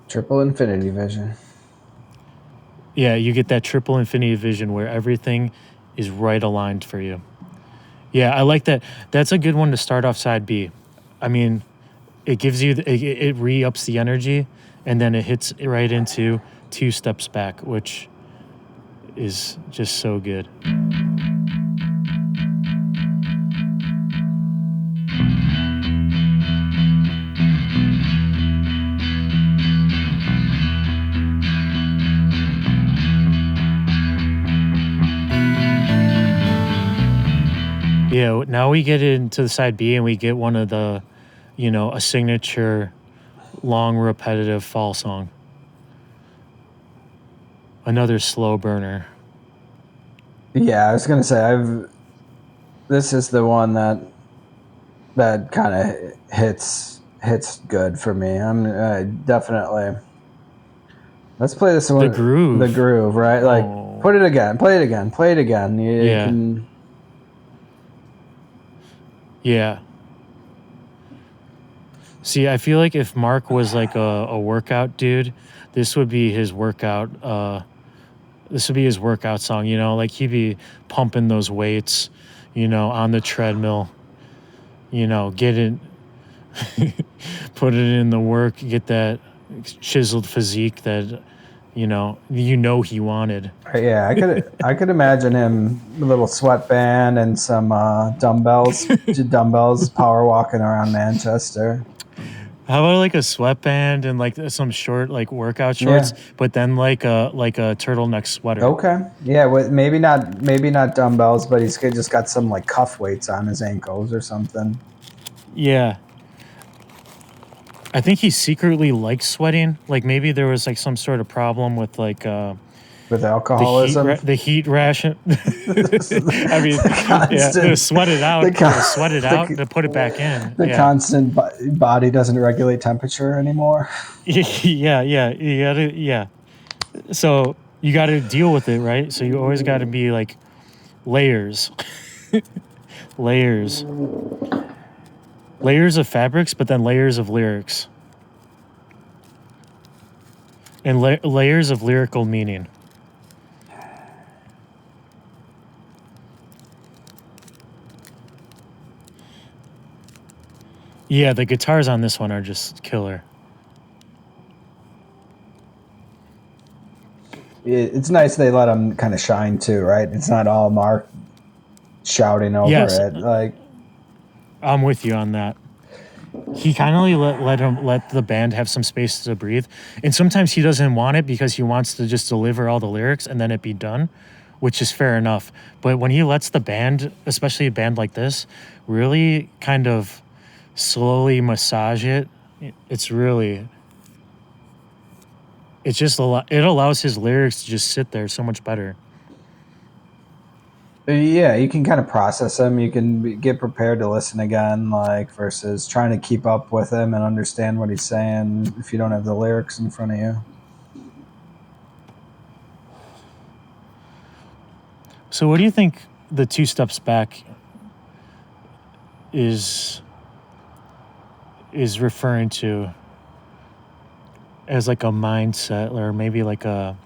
Triple infinity vision. Yeah, you get that triple infinity vision where everything is right aligned for you. Yeah, I like that. That's a good one to start off side B. I mean, it gives you, it re-ups the energy, and then it hits right into 2 steps back, which is just so good. Yeah, now we get into the side B and we get one of the, a signature long repetitive fall song. Another slow burner. Yeah, I was gonna say this is the one that kind of hits good for me. I'm definitely. Let's play this one. The groove. The groove, right? Like, Put it again. Play it again. Play it again. Yeah. Can... Yeah. See, I feel like if Mark was like a workout dude, this would be his workout. This would be his workout song. Like he'd be pumping those weights, on the treadmill. Get it, put it in the work, get that chiseled physique that, he wanted. Yeah, I could imagine him with a little sweatband and some dumbbells, power walking around Manchester. How about like a sweatband and like some short like workout shorts, but then like a turtleneck sweater? Okay, yeah, maybe not dumbbells, but he's just got some like cuff weights on his ankles or something. Yeah. I think he secretly likes sweating. Like maybe there was like some sort of problem with like with alcoholism. The heat ration. I mean, The yeah, constant, to sweat it out, the, to put it back in. the Yeah, constant body doesn't regulate temperature anymore. yeah, yeah. You gotta, yeah. So you got to deal with it, right? So you always got to be like layers, layers, layers of fabrics, but then layers of lyrics, and layers of lyrical meaning. Yeah, the guitars on this one are just killer. It's nice they let him kind of shine too, right? It's not all Mark shouting over Yes, it. Like, I'm with you on that. He kind of let the band have some space to breathe, and sometimes he doesn't want it because he wants to just deliver all the lyrics and then it be done, which is fair enough. But when he lets the band, especially a band like this, really kind of slowly massage it, it's really, it's just it allows his lyrics to just sit there so much better. yeah, you can kind of process them. You can get prepared to listen again, like versus trying to keep up with him and understand what he's saying if you don't have the lyrics in front of you. So what do you think the two steps back is referring to as like a mindset, or maybe like a,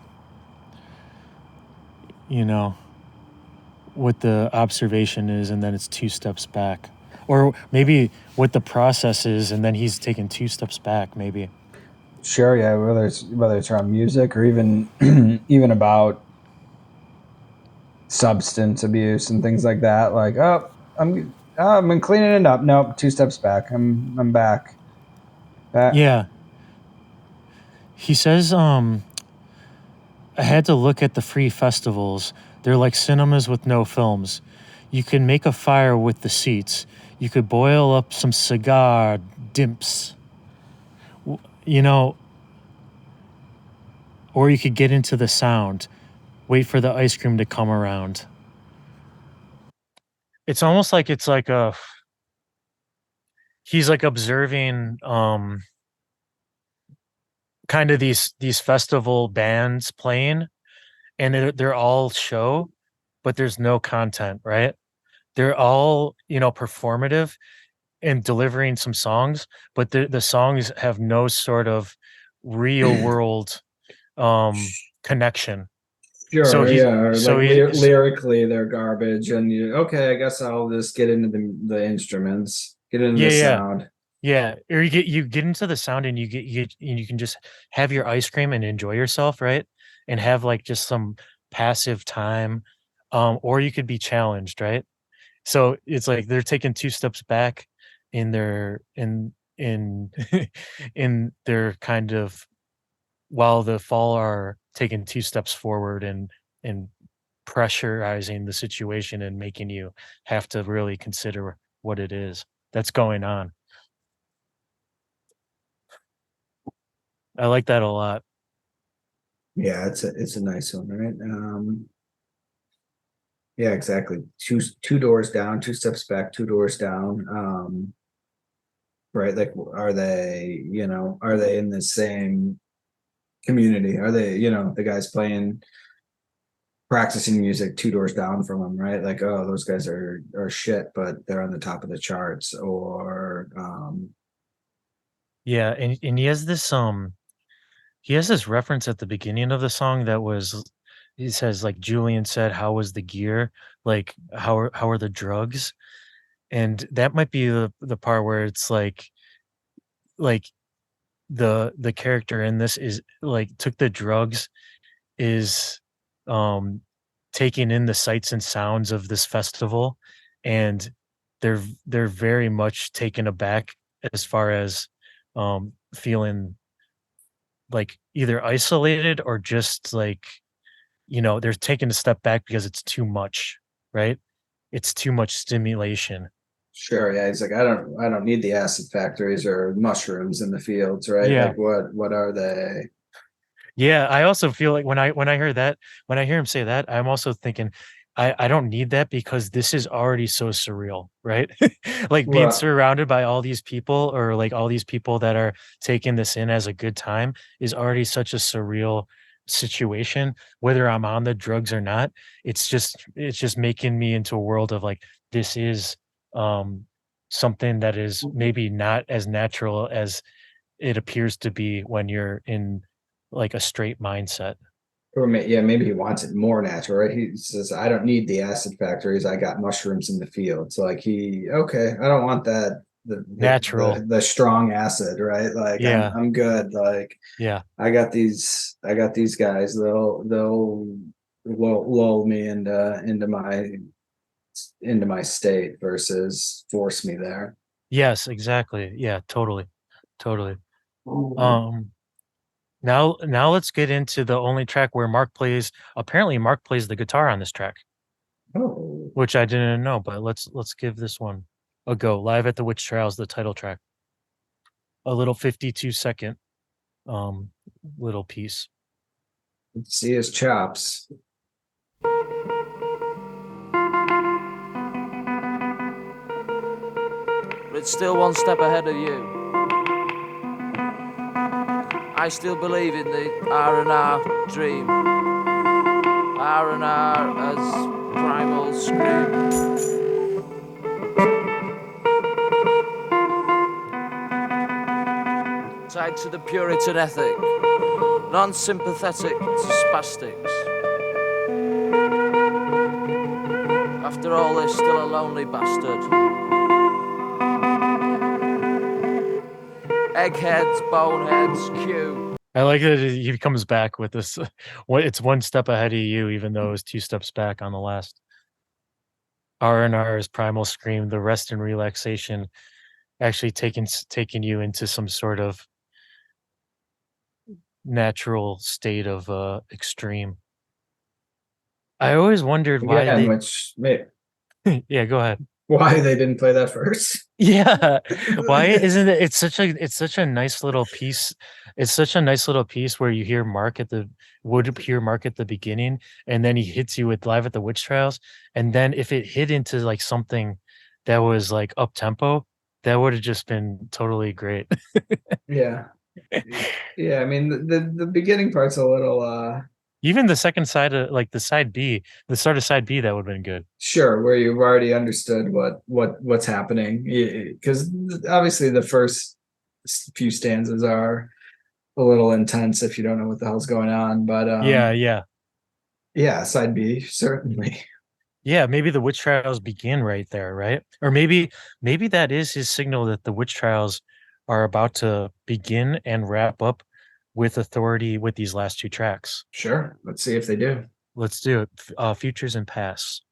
you know, what the observation is and then it's two steps back, or maybe what the process is and then he's taking two steps back, maybe. Sure, yeah. Whether it's around music or even even about substance abuse and things like that. Like, I've been cleaning it up. Nope, two steps back. I'm back. Yeah, he says, I had to look at the free festivals. They're like cinemas with no films. You can make a fire with the seats. You could boil up some cigar dimps, you know, or you could get into the sound, wait for the ice cream to come around. It's almost like it's like a, he's like observing kind of these festival bands playing, and they're all show, but there's no content, right? They're all, you know, performative and delivering some songs, but the songs have no sort of real world connection. So Sure, he's yeah. Or so like he lyrically, they're garbage, and you okay. I guess I'll just get into the instruments, get into yeah, the yeah. sound. Yeah, or you get into the sound and you can just have your ice cream and enjoy yourself, right? And have like just some passive time, or you could be challenged, right? So it's like they're taking two steps back in their in in their kind of, while the fall are taking two steps forward and pressurizing the situation and making you have to really consider what it is that's going on. I like that a lot. Yeah, it's a nice one, right? Yeah, exactly. Two doors down, two steps back, two doors down. Right? Like, are they, are they in the same community? Are they, the guys playing, practicing music two doors down from them, right? Like, oh, those guys are shit, but they're on the top of the charts, or Yeah, and he has this reference at the beginning of the song that was, he says like Julian said, "How was the gear? Like how are the drugs?" And that might be the part where it's like the character in this is like took the drugs, is um taking in the sights and sounds of this festival, and they're very much taken aback as far as feeling like either isolated or just like, you know, they're taking a step back because it's too much, right? It's too much stimulation. sure, yeah. He's like, I don't need the acid factories or mushrooms in the fields, right? Yeah. Like, what are they? Yeah, I also feel like when I hear that, when I hear him say that, I'm also thinking, I don't need that because this is already so surreal, right? Like being Well, surrounded by all these people or like all these people that are taking this in as a good time is already such a surreal situation, whether I'm on the drugs or not. It's just making me into a world of like this is um something that is maybe not as natural as it appears to be when you're in, like, a straight mindset. or yeah, maybe he wants it more natural, right? He says, I don't need the acid factories. I got mushrooms in the field. So like okay, I don't want that Natural. the strong acid, right? Like Yeah, I'm good. Like yeah. I got these guys. They'll lull me into my state versus force me there. Yes, exactly. Yeah, totally, totally. Um, now let's get into the only track where Mark plays the guitar on this track, Oh, which I didn't know, but let's give this one a go. Live at the Witch Trials, the title track. A little 52-second, um, little piece. see his chops. But it's still one step ahead of you. I still believe in the R&R dream. R&R as primal scream. Tied to the Puritan ethic, non-sympathetic to spastics. After all, they're still a lonely bastard. Eggheads, boneheads, Q. I like that he comes back with this. What it's one step ahead of you, even though it was two steps back on the last. R&R is primal scream, the rest and relaxation, actually taking you into some sort of natural state of extreme. I always wondered why Again, they. which may Yeah, go ahead. why they didn't play that first. Yeah. Why isn't it it's such a nice little piece. It's such a nice little piece where you hear Mark at the would hear Mark at the beginning, and then he hits you with Live at the Witch Trials, and then if it hit into, like, something that was, like, up tempo, that would've just been totally great. Yeah. Yeah, I mean the beginning part's a little Even the second side of like, the side B, the start of side B, that would've been good. sure where you've already understood what's happening. Because obviously the first few stanzas are a little intense if you don't know what the hell's going on. But Yeah, yeah. yeah, side B, certainly. Yeah, maybe the witch trials begin right there, right? Or maybe that is his signal that the witch trials are about to begin and wrap up with authority with these last two tracks. Sure. Let's see if they do. Let's do it. Futures and Past.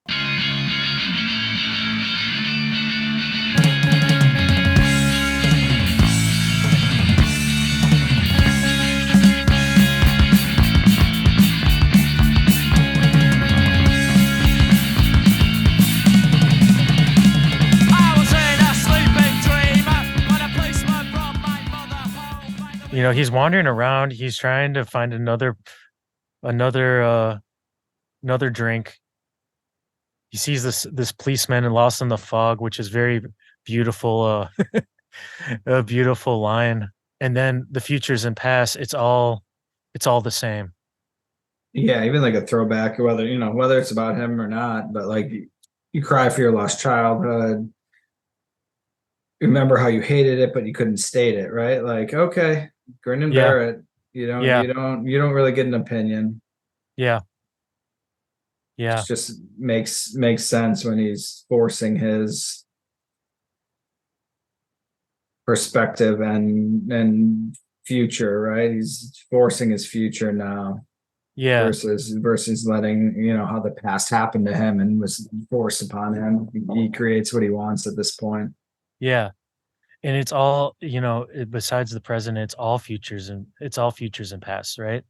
I was in a sleeping dream when a policeman brought my mother home by the You know, he's wandering around, he's trying to find another another drink. He sees this policeman and lost in the fog, which is very beautiful, a beautiful line. And then the futures and past, it's all the same. Yeah, even like a throwback, whether it's about him or not, but like you cry for your lost childhood. Remember how you hated it, but you couldn't state it, right? Like, okay, grin and Yeah, bear it. yeah, You don't really get an opinion. yeah, It yeah, just makes sense when he's forcing his perspective and future, right? He's forcing his future now yeah, versus letting how the past happened to him and was forced upon him. He creates what he wants at this point. yeah. And it's all, besides the present, it's all futures and past, right?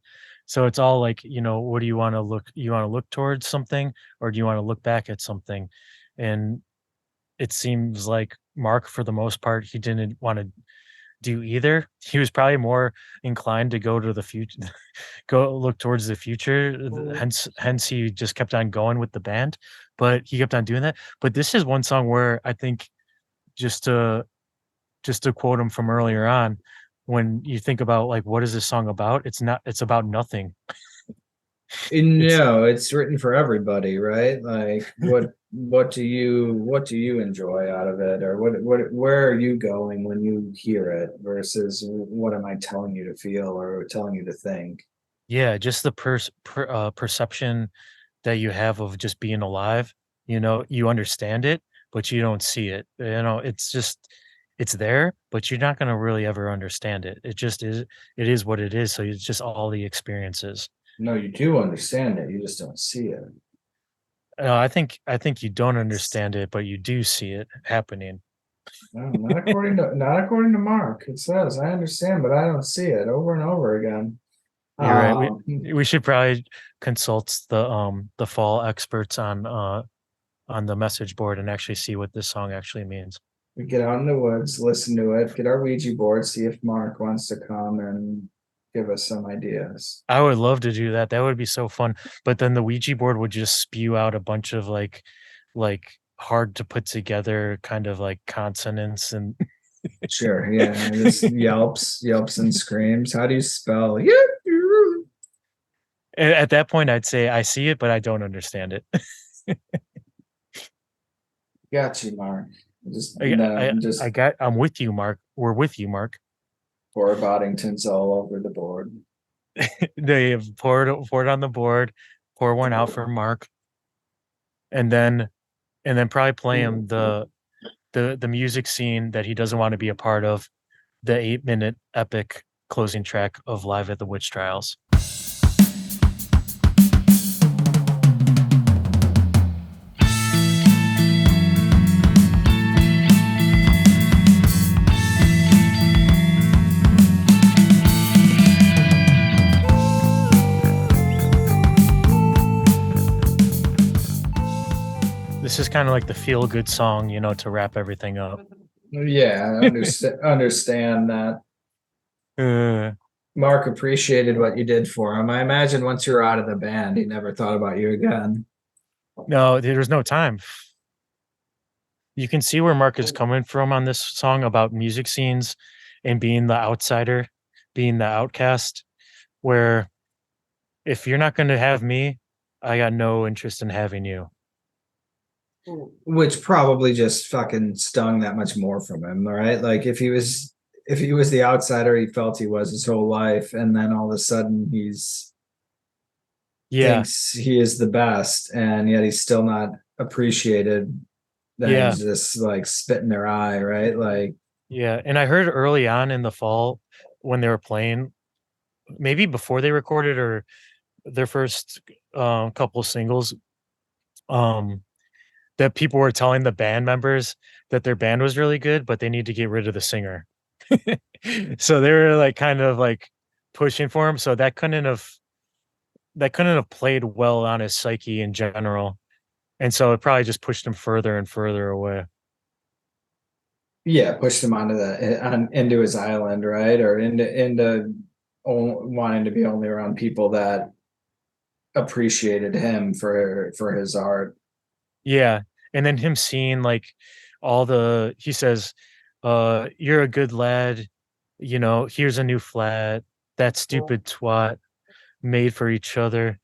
So it's all like, what do you want to look towards something, or do you want to look back at something? And it seems like Mark, for the most part, he didn't want to do either. He was probably more inclined to go to the future, go look towards the future. Hence he just kept on going with the band, but he kept on doing that. But this is one song where I think just to quote him from earlier on, when you think about like what is this song about? It's about nothing. It's No, it's written for everybody, right? Like what do you enjoy out of it, or where are you going when you hear it versus what am I telling you to feel or telling you to think? yeah, just the perception that you have of just being alive. You understand it, but you don't see it. It's just it's there, but you're not gonna really ever understand it. It just is. It is what it is. So it's just all the experiences. No, you do understand it, you just don't see it. I think you don't understand it, but you do see it happening. No, not according to Mark. It says I understand, but I don't see it over and over again. You're right. We Um, we should probably consult the fall experts on the message board and actually see what this song actually means. we get out in the woods, listen to it, get our Ouija board, see if Mark wants to come and give us some ideas. I would love to do that. That would be so fun. But then the Ouija board would just spew out a bunch of like hard to put together kind of like consonants and Sure, yeah, just yelps and screams. How do you spell? Yeah, at that point I'd say I see it, but I don't understand it. got you, Mark. Just I, no, I just I'm with you, Mark. We're with you, Mark. poor Boddington's all over the board. They have poured on the board, pour one out for Mark, and then probably play him the music scene that he doesn't want to be a part of, the 8-minute epic closing track of Live at the Witch Trials. This is kind of like the feel good song, to wrap everything up. Yeah, I understand that. Uh, Mark appreciated what you did for him. I imagine once you were out of the band, he never thought about you again. no, there was no time. You can see where Mark is coming from on this song about music scenes and being the outsider, being the outcast, where if you're not going to have me, I got no interest in having you. Which probably just fucking stung that much more from him, right? Like if he was the outsider he felt he was his whole life, and then all of a sudden Yeah, thinks he is the best, and yet he's still not appreciated, then yeah, he's just like spit in their eye, right? Like yeah. And I heard early on in the fall when they were playing, maybe before they recorded or their first couple of singles, um, that people were telling the band members that their band was really good, but they need to get rid of the singer. So they were like kind of like pushing for him. So that couldn't have played well on his psyche in general. And so it probably just pushed him further and further away. yeah, pushed him into his island, right? Or into wanting to be only around people that appreciated him for his art. Yeah. And then him seeing like he says, you're a good lad, here's a new flat, that stupid twat made for each other.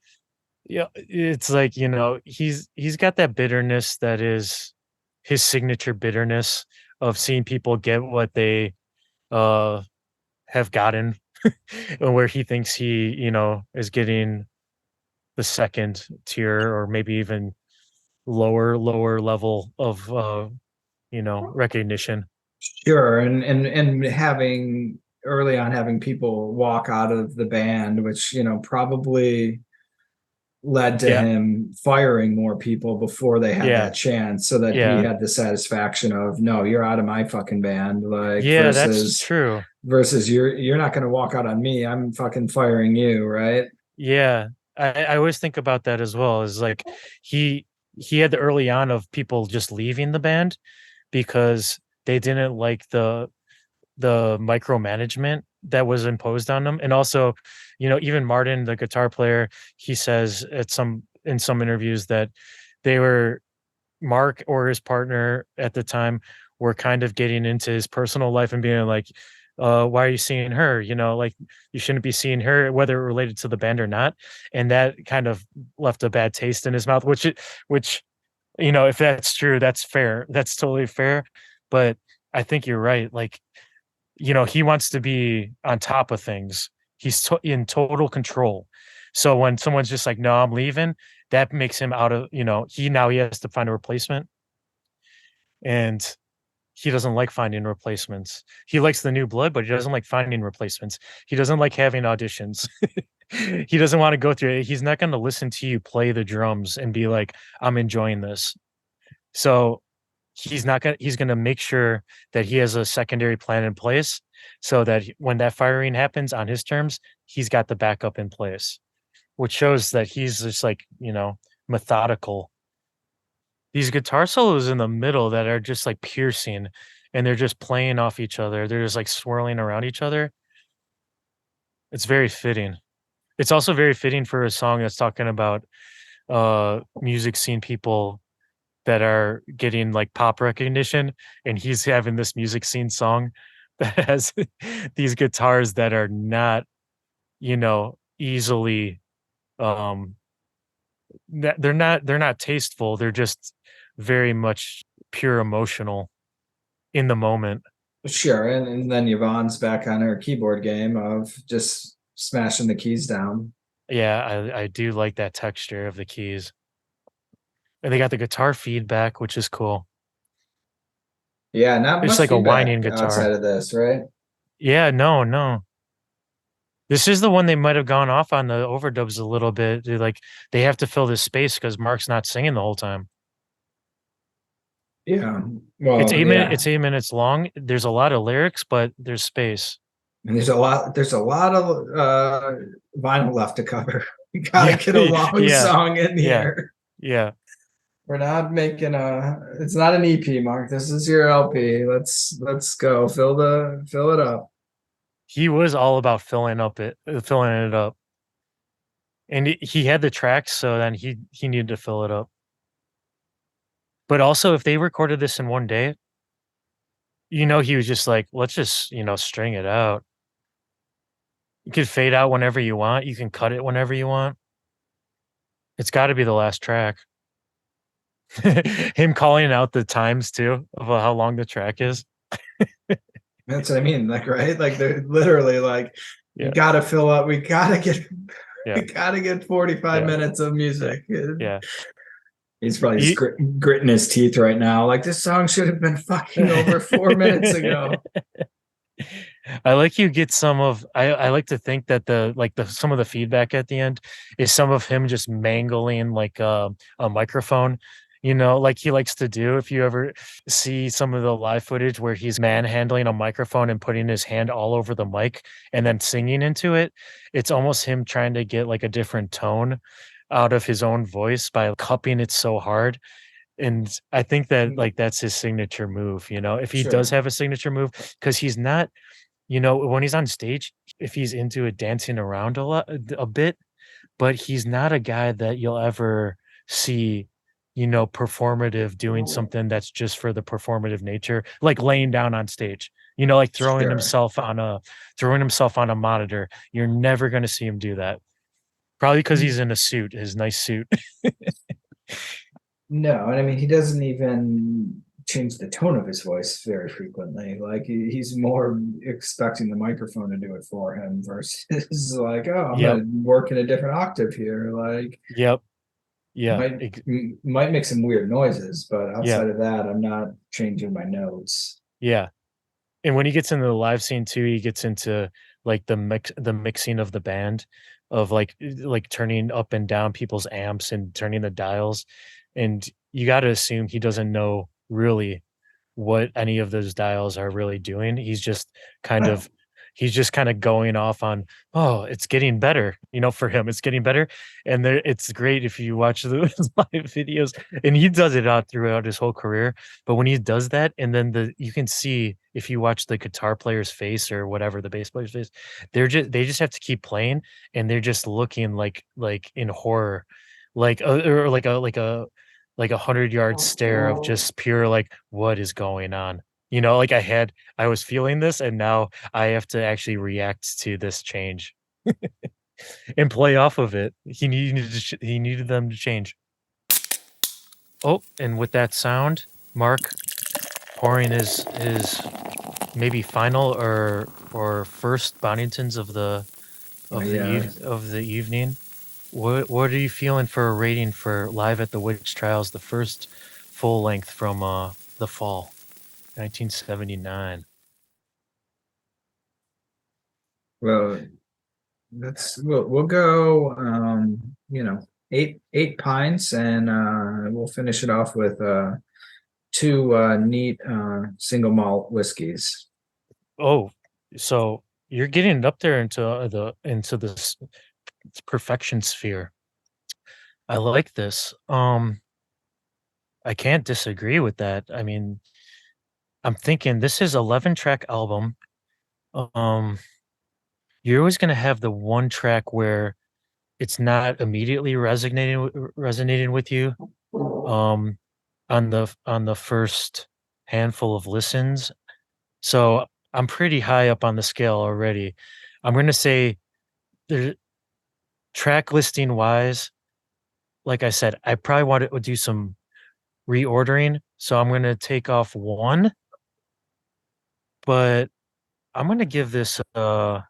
Yeah, it's like, he's got that bitterness that is his signature bitterness of seeing people get what they uh have gotten and where he thinks he, is getting the second tier or maybe even lower level of recognition. Sure, and having early on having people walk out of the band, which probably led to Yeah, him firing more people before they had yeah, that chance, so that he yeah, had the satisfaction of, no, you're out of my fucking band, like yeah, that's true. versus you're not going to walk out on me, I'm fucking firing you, right? Yeah, I always think about that as well. Is like he he had the early on of people just leaving the band because they didn't like the micromanagement that was imposed on them. And also, even Martin, the guitar player, he says in some interviews that they were Mark or his partner at the time were kind of getting into his personal life and being like, why are you seeing her? Like you shouldn't be seeing her, whether it related to the band or not. And that kind of left a bad taste in his mouth, which, if that's true, that's fair. That's totally fair. But I think you're right. Like, he wants to be on top of things. He's in total control. So when someone's just like, no, I'm leaving, that makes him out of, he has to find a replacement. And he doesn't like finding replacements. He likes the new blood, but he doesn't like finding replacements. He doesn't like having auditions. He doesn't want to go through it. He's not going to listen to you play the drums and be like, I'm enjoying this. So he's going to make sure that he has a secondary plan in place so that when that firing happens on his terms, he's got the backup in place, which shows that he's just like, methodical. These guitar solos in the middle that are just like piercing and they're just playing off each other. They're just like swirling around each other. It's very fitting. It's also very fitting for a song that's talking about music scene people that are getting like pop recognition, and he's having this music scene song that has these guitars that are not, easily um they're not tasteful. They're just very much pure emotional in the moment. Sure, and then Yvonne's back on her keyboard game of just smashing the keys down. Yeah, I do like that texture of the keys. And they got the guitar feedback, which is cool. Yeah, not It's much like a whining feedback outside guitar. of this, right? Yeah, no. This is the one they might have gone off on the overdubs a little bit. They have to fill this space because Mark's not singing the whole time. Yeah. Well, It's 8 minutes long. There's a lot of lyrics, but there's space. and there's a lot of vinyl left to cover. We gotta Yeah. get a long Yeah. song in Yeah. here. Yeah. We're not making it's not an EP, Mark. This is your LP. Let's go. Fill it up. He was all about filling it up. And he had the tracks, so then he needed to fill it up. But also, if they recorded this in one day, he was just like, let's just, string it out. You could fade out whenever you want. You can cut it whenever you want. It's got to be the last track. Him calling out the times too of how long the track is. That's what I mean. Like, right? Like they're literally like, Yeah. we gotta fill up, we gotta get Yeah. 45 Yeah. minutes of music. Yeah. He's probably just gritting his teeth right now. Like, this song should have been fucking over 4 minutes ago. I like you get I like to think that some of the feedback at the end is some of him just mangling like a microphone, like he likes to do. If you ever see some of the live footage where he's manhandling a microphone and putting his hand all over the mic and then singing into it, it's almost him trying to get like a different tone out of his own voice by cupping it so hard. And I think that like that's his signature move, if he does Sure. have a signature move, because he's not, when he's on stage, if he's into it dancing around a bit, but he's not a guy that you'll ever see, performative, doing something that's just for the performative nature, like laying down on stage, like throwing Sure. himself on a monitor. You're never going to see him do that. Probably because he's in a suit, his nice suit. No, and I mean, he doesn't even change the tone of his voice very frequently. Like, he's more expecting the microphone to do it for him versus like, oh, I'm Yep. gonna work in a different octave here. Like, Yep. Yeah. might make some weird noises, but outside of that, I'm not changing my notes. Yeah. And when he gets into the live scene too, he gets into like the mixing of the band, of like turning up and down people's amps and turning the dials. And you got to assume he doesn't know really what any of those dials are really doing. He's just kind of he's just kind of going off on, oh, it's getting better. For him, it's getting better. And it's great if you watch his live videos, and he does it out throughout his whole career. But when he does that, and then you can see if you watch the guitar player's face or whatever, the bass player's face, they just have to keep playing, and they're just looking like in horror, or like 100-yard stare of just pure like, what is going on? Like I was feeling this, and now I have to actually react to this change and play off of it. He needed them to change. Oh, and with that sound, Mark pouring his maybe final or first Boningtons of the of the evening. What are you feeling for a rating for Live at the Witch Trials, the first full length from the fall, 1979? Well, we'll go 8 pints, and we'll finish it off with 2 neat single malt whiskeys. Oh, so you're getting it up there into this perfection sphere. I like this. I can't disagree with that. I mean, I'm thinking this is 11-track album. You're always gonna have the one track where it's not immediately resonating with you. On the first handful of listens. So I'm pretty high up on the scale already. I'm gonna say the track listing wise, like I said, I probably want to do some reordering. So I'm gonna take off 1, but I'm gonna give this 9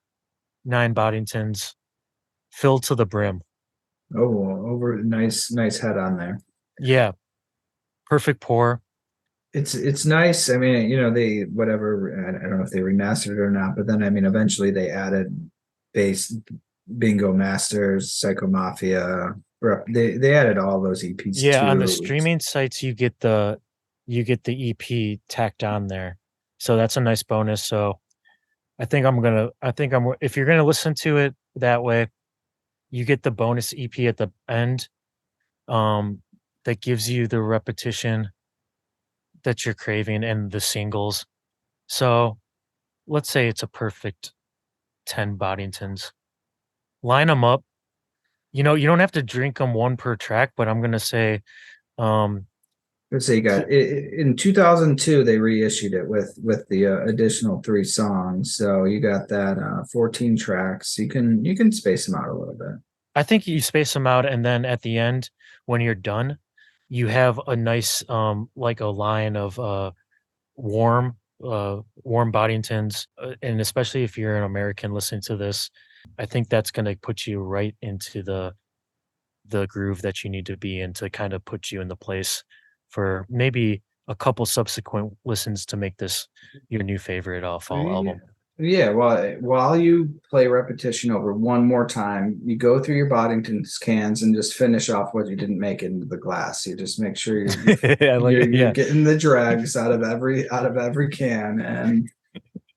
Boddingtons filled to the brim. Oh, over nice head on there. Yeah, perfect pour. It's nice. I mean, they whatever. I don't know if they remastered it or not, but then I mean, eventually they added bass, Bingo Masters, Psycho Mafia. They added all those EPs. Yeah, on the too. streaming sites you get the EP tacked on there. So that's a nice bonus. So I think if you're gonna listen to it that way, you get the bonus EP at the end. That gives you the repetition that you're craving and the singles. So let's say it's a perfect 10 Boddingtons. Line them up. You don't have to drink them one per track, but I'm gonna say, Let's say you got in 2002 they reissued it with the additional 3 songs. So you got that 14 tracks. You can space them out a little bit. I think you space them out, and then at the end, when you're done, you have a nice like a line of warm Boddingtons, and especially if you're an American listening to this, I think that's going to put you right into the groove that you need to be in to kind of put you in the place for maybe a couple subsequent listens to make this your new favorite fall album. Yeah, well, while you play repetition over one more time, you go through your Boddington's cans and just finish off what you didn't make into the glass. You just make sure you're getting the dregs out of every can, and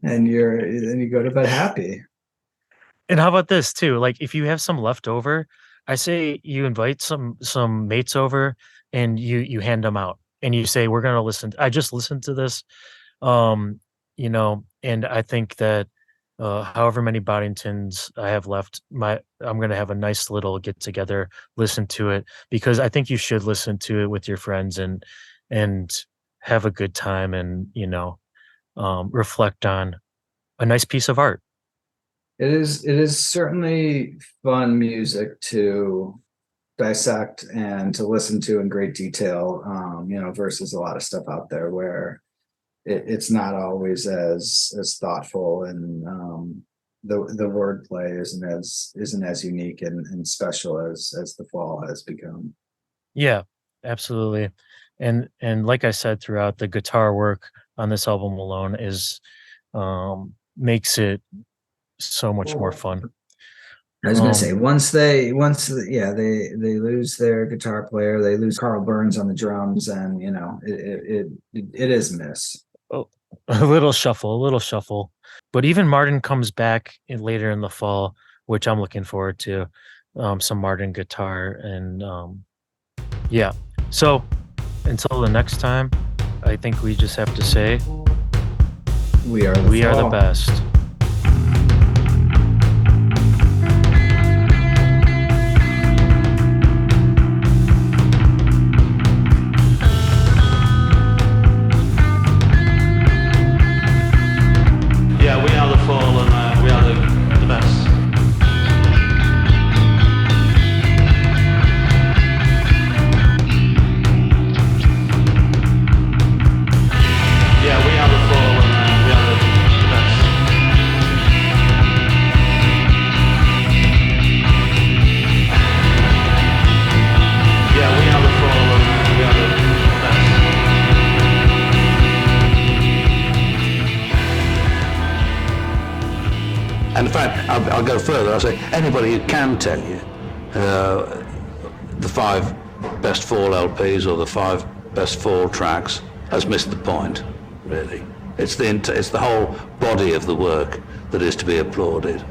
then you go to bed happy. And how about this too? Like if you have some left over, I say you invite some mates over and you hand them out and you say, we're gonna listen. I just listened to this. And I think that however many Boddingtons I have left, I'm gonna have a nice little get together, listen to it, because I think you should listen to it with your friends and have a good time and reflect on a nice piece of art. It is certainly fun music to dissect and to listen to in great detail, versus a lot of stuff out there where it's not always as thoughtful, and the wordplay isn't as unique and special as the fall has become. Yeah, absolutely. And like I said, throughout, the guitar work on this album alone is makes it so much more fun. I was gonna say they lose their guitar player, they lose Carl Burns on the drums, and it is a miss. A little shuffle, a little shuffle. But even Martin comes back later in the fall, which I'm looking forward to. Some Martin guitar and yeah. So until the next time, I think we just have to say We are the we are the fall. best. Yeah, we are the fall and we are the best. Yeah, we are the fall and we are the best. Yeah, we are the fall and we are the best. And in fact, I'll go further. I'll say anybody who can tell you the 5 best fall LPs or the 5 best fall tracks has missed the point, really. It's the whole body of the work that is to be applauded.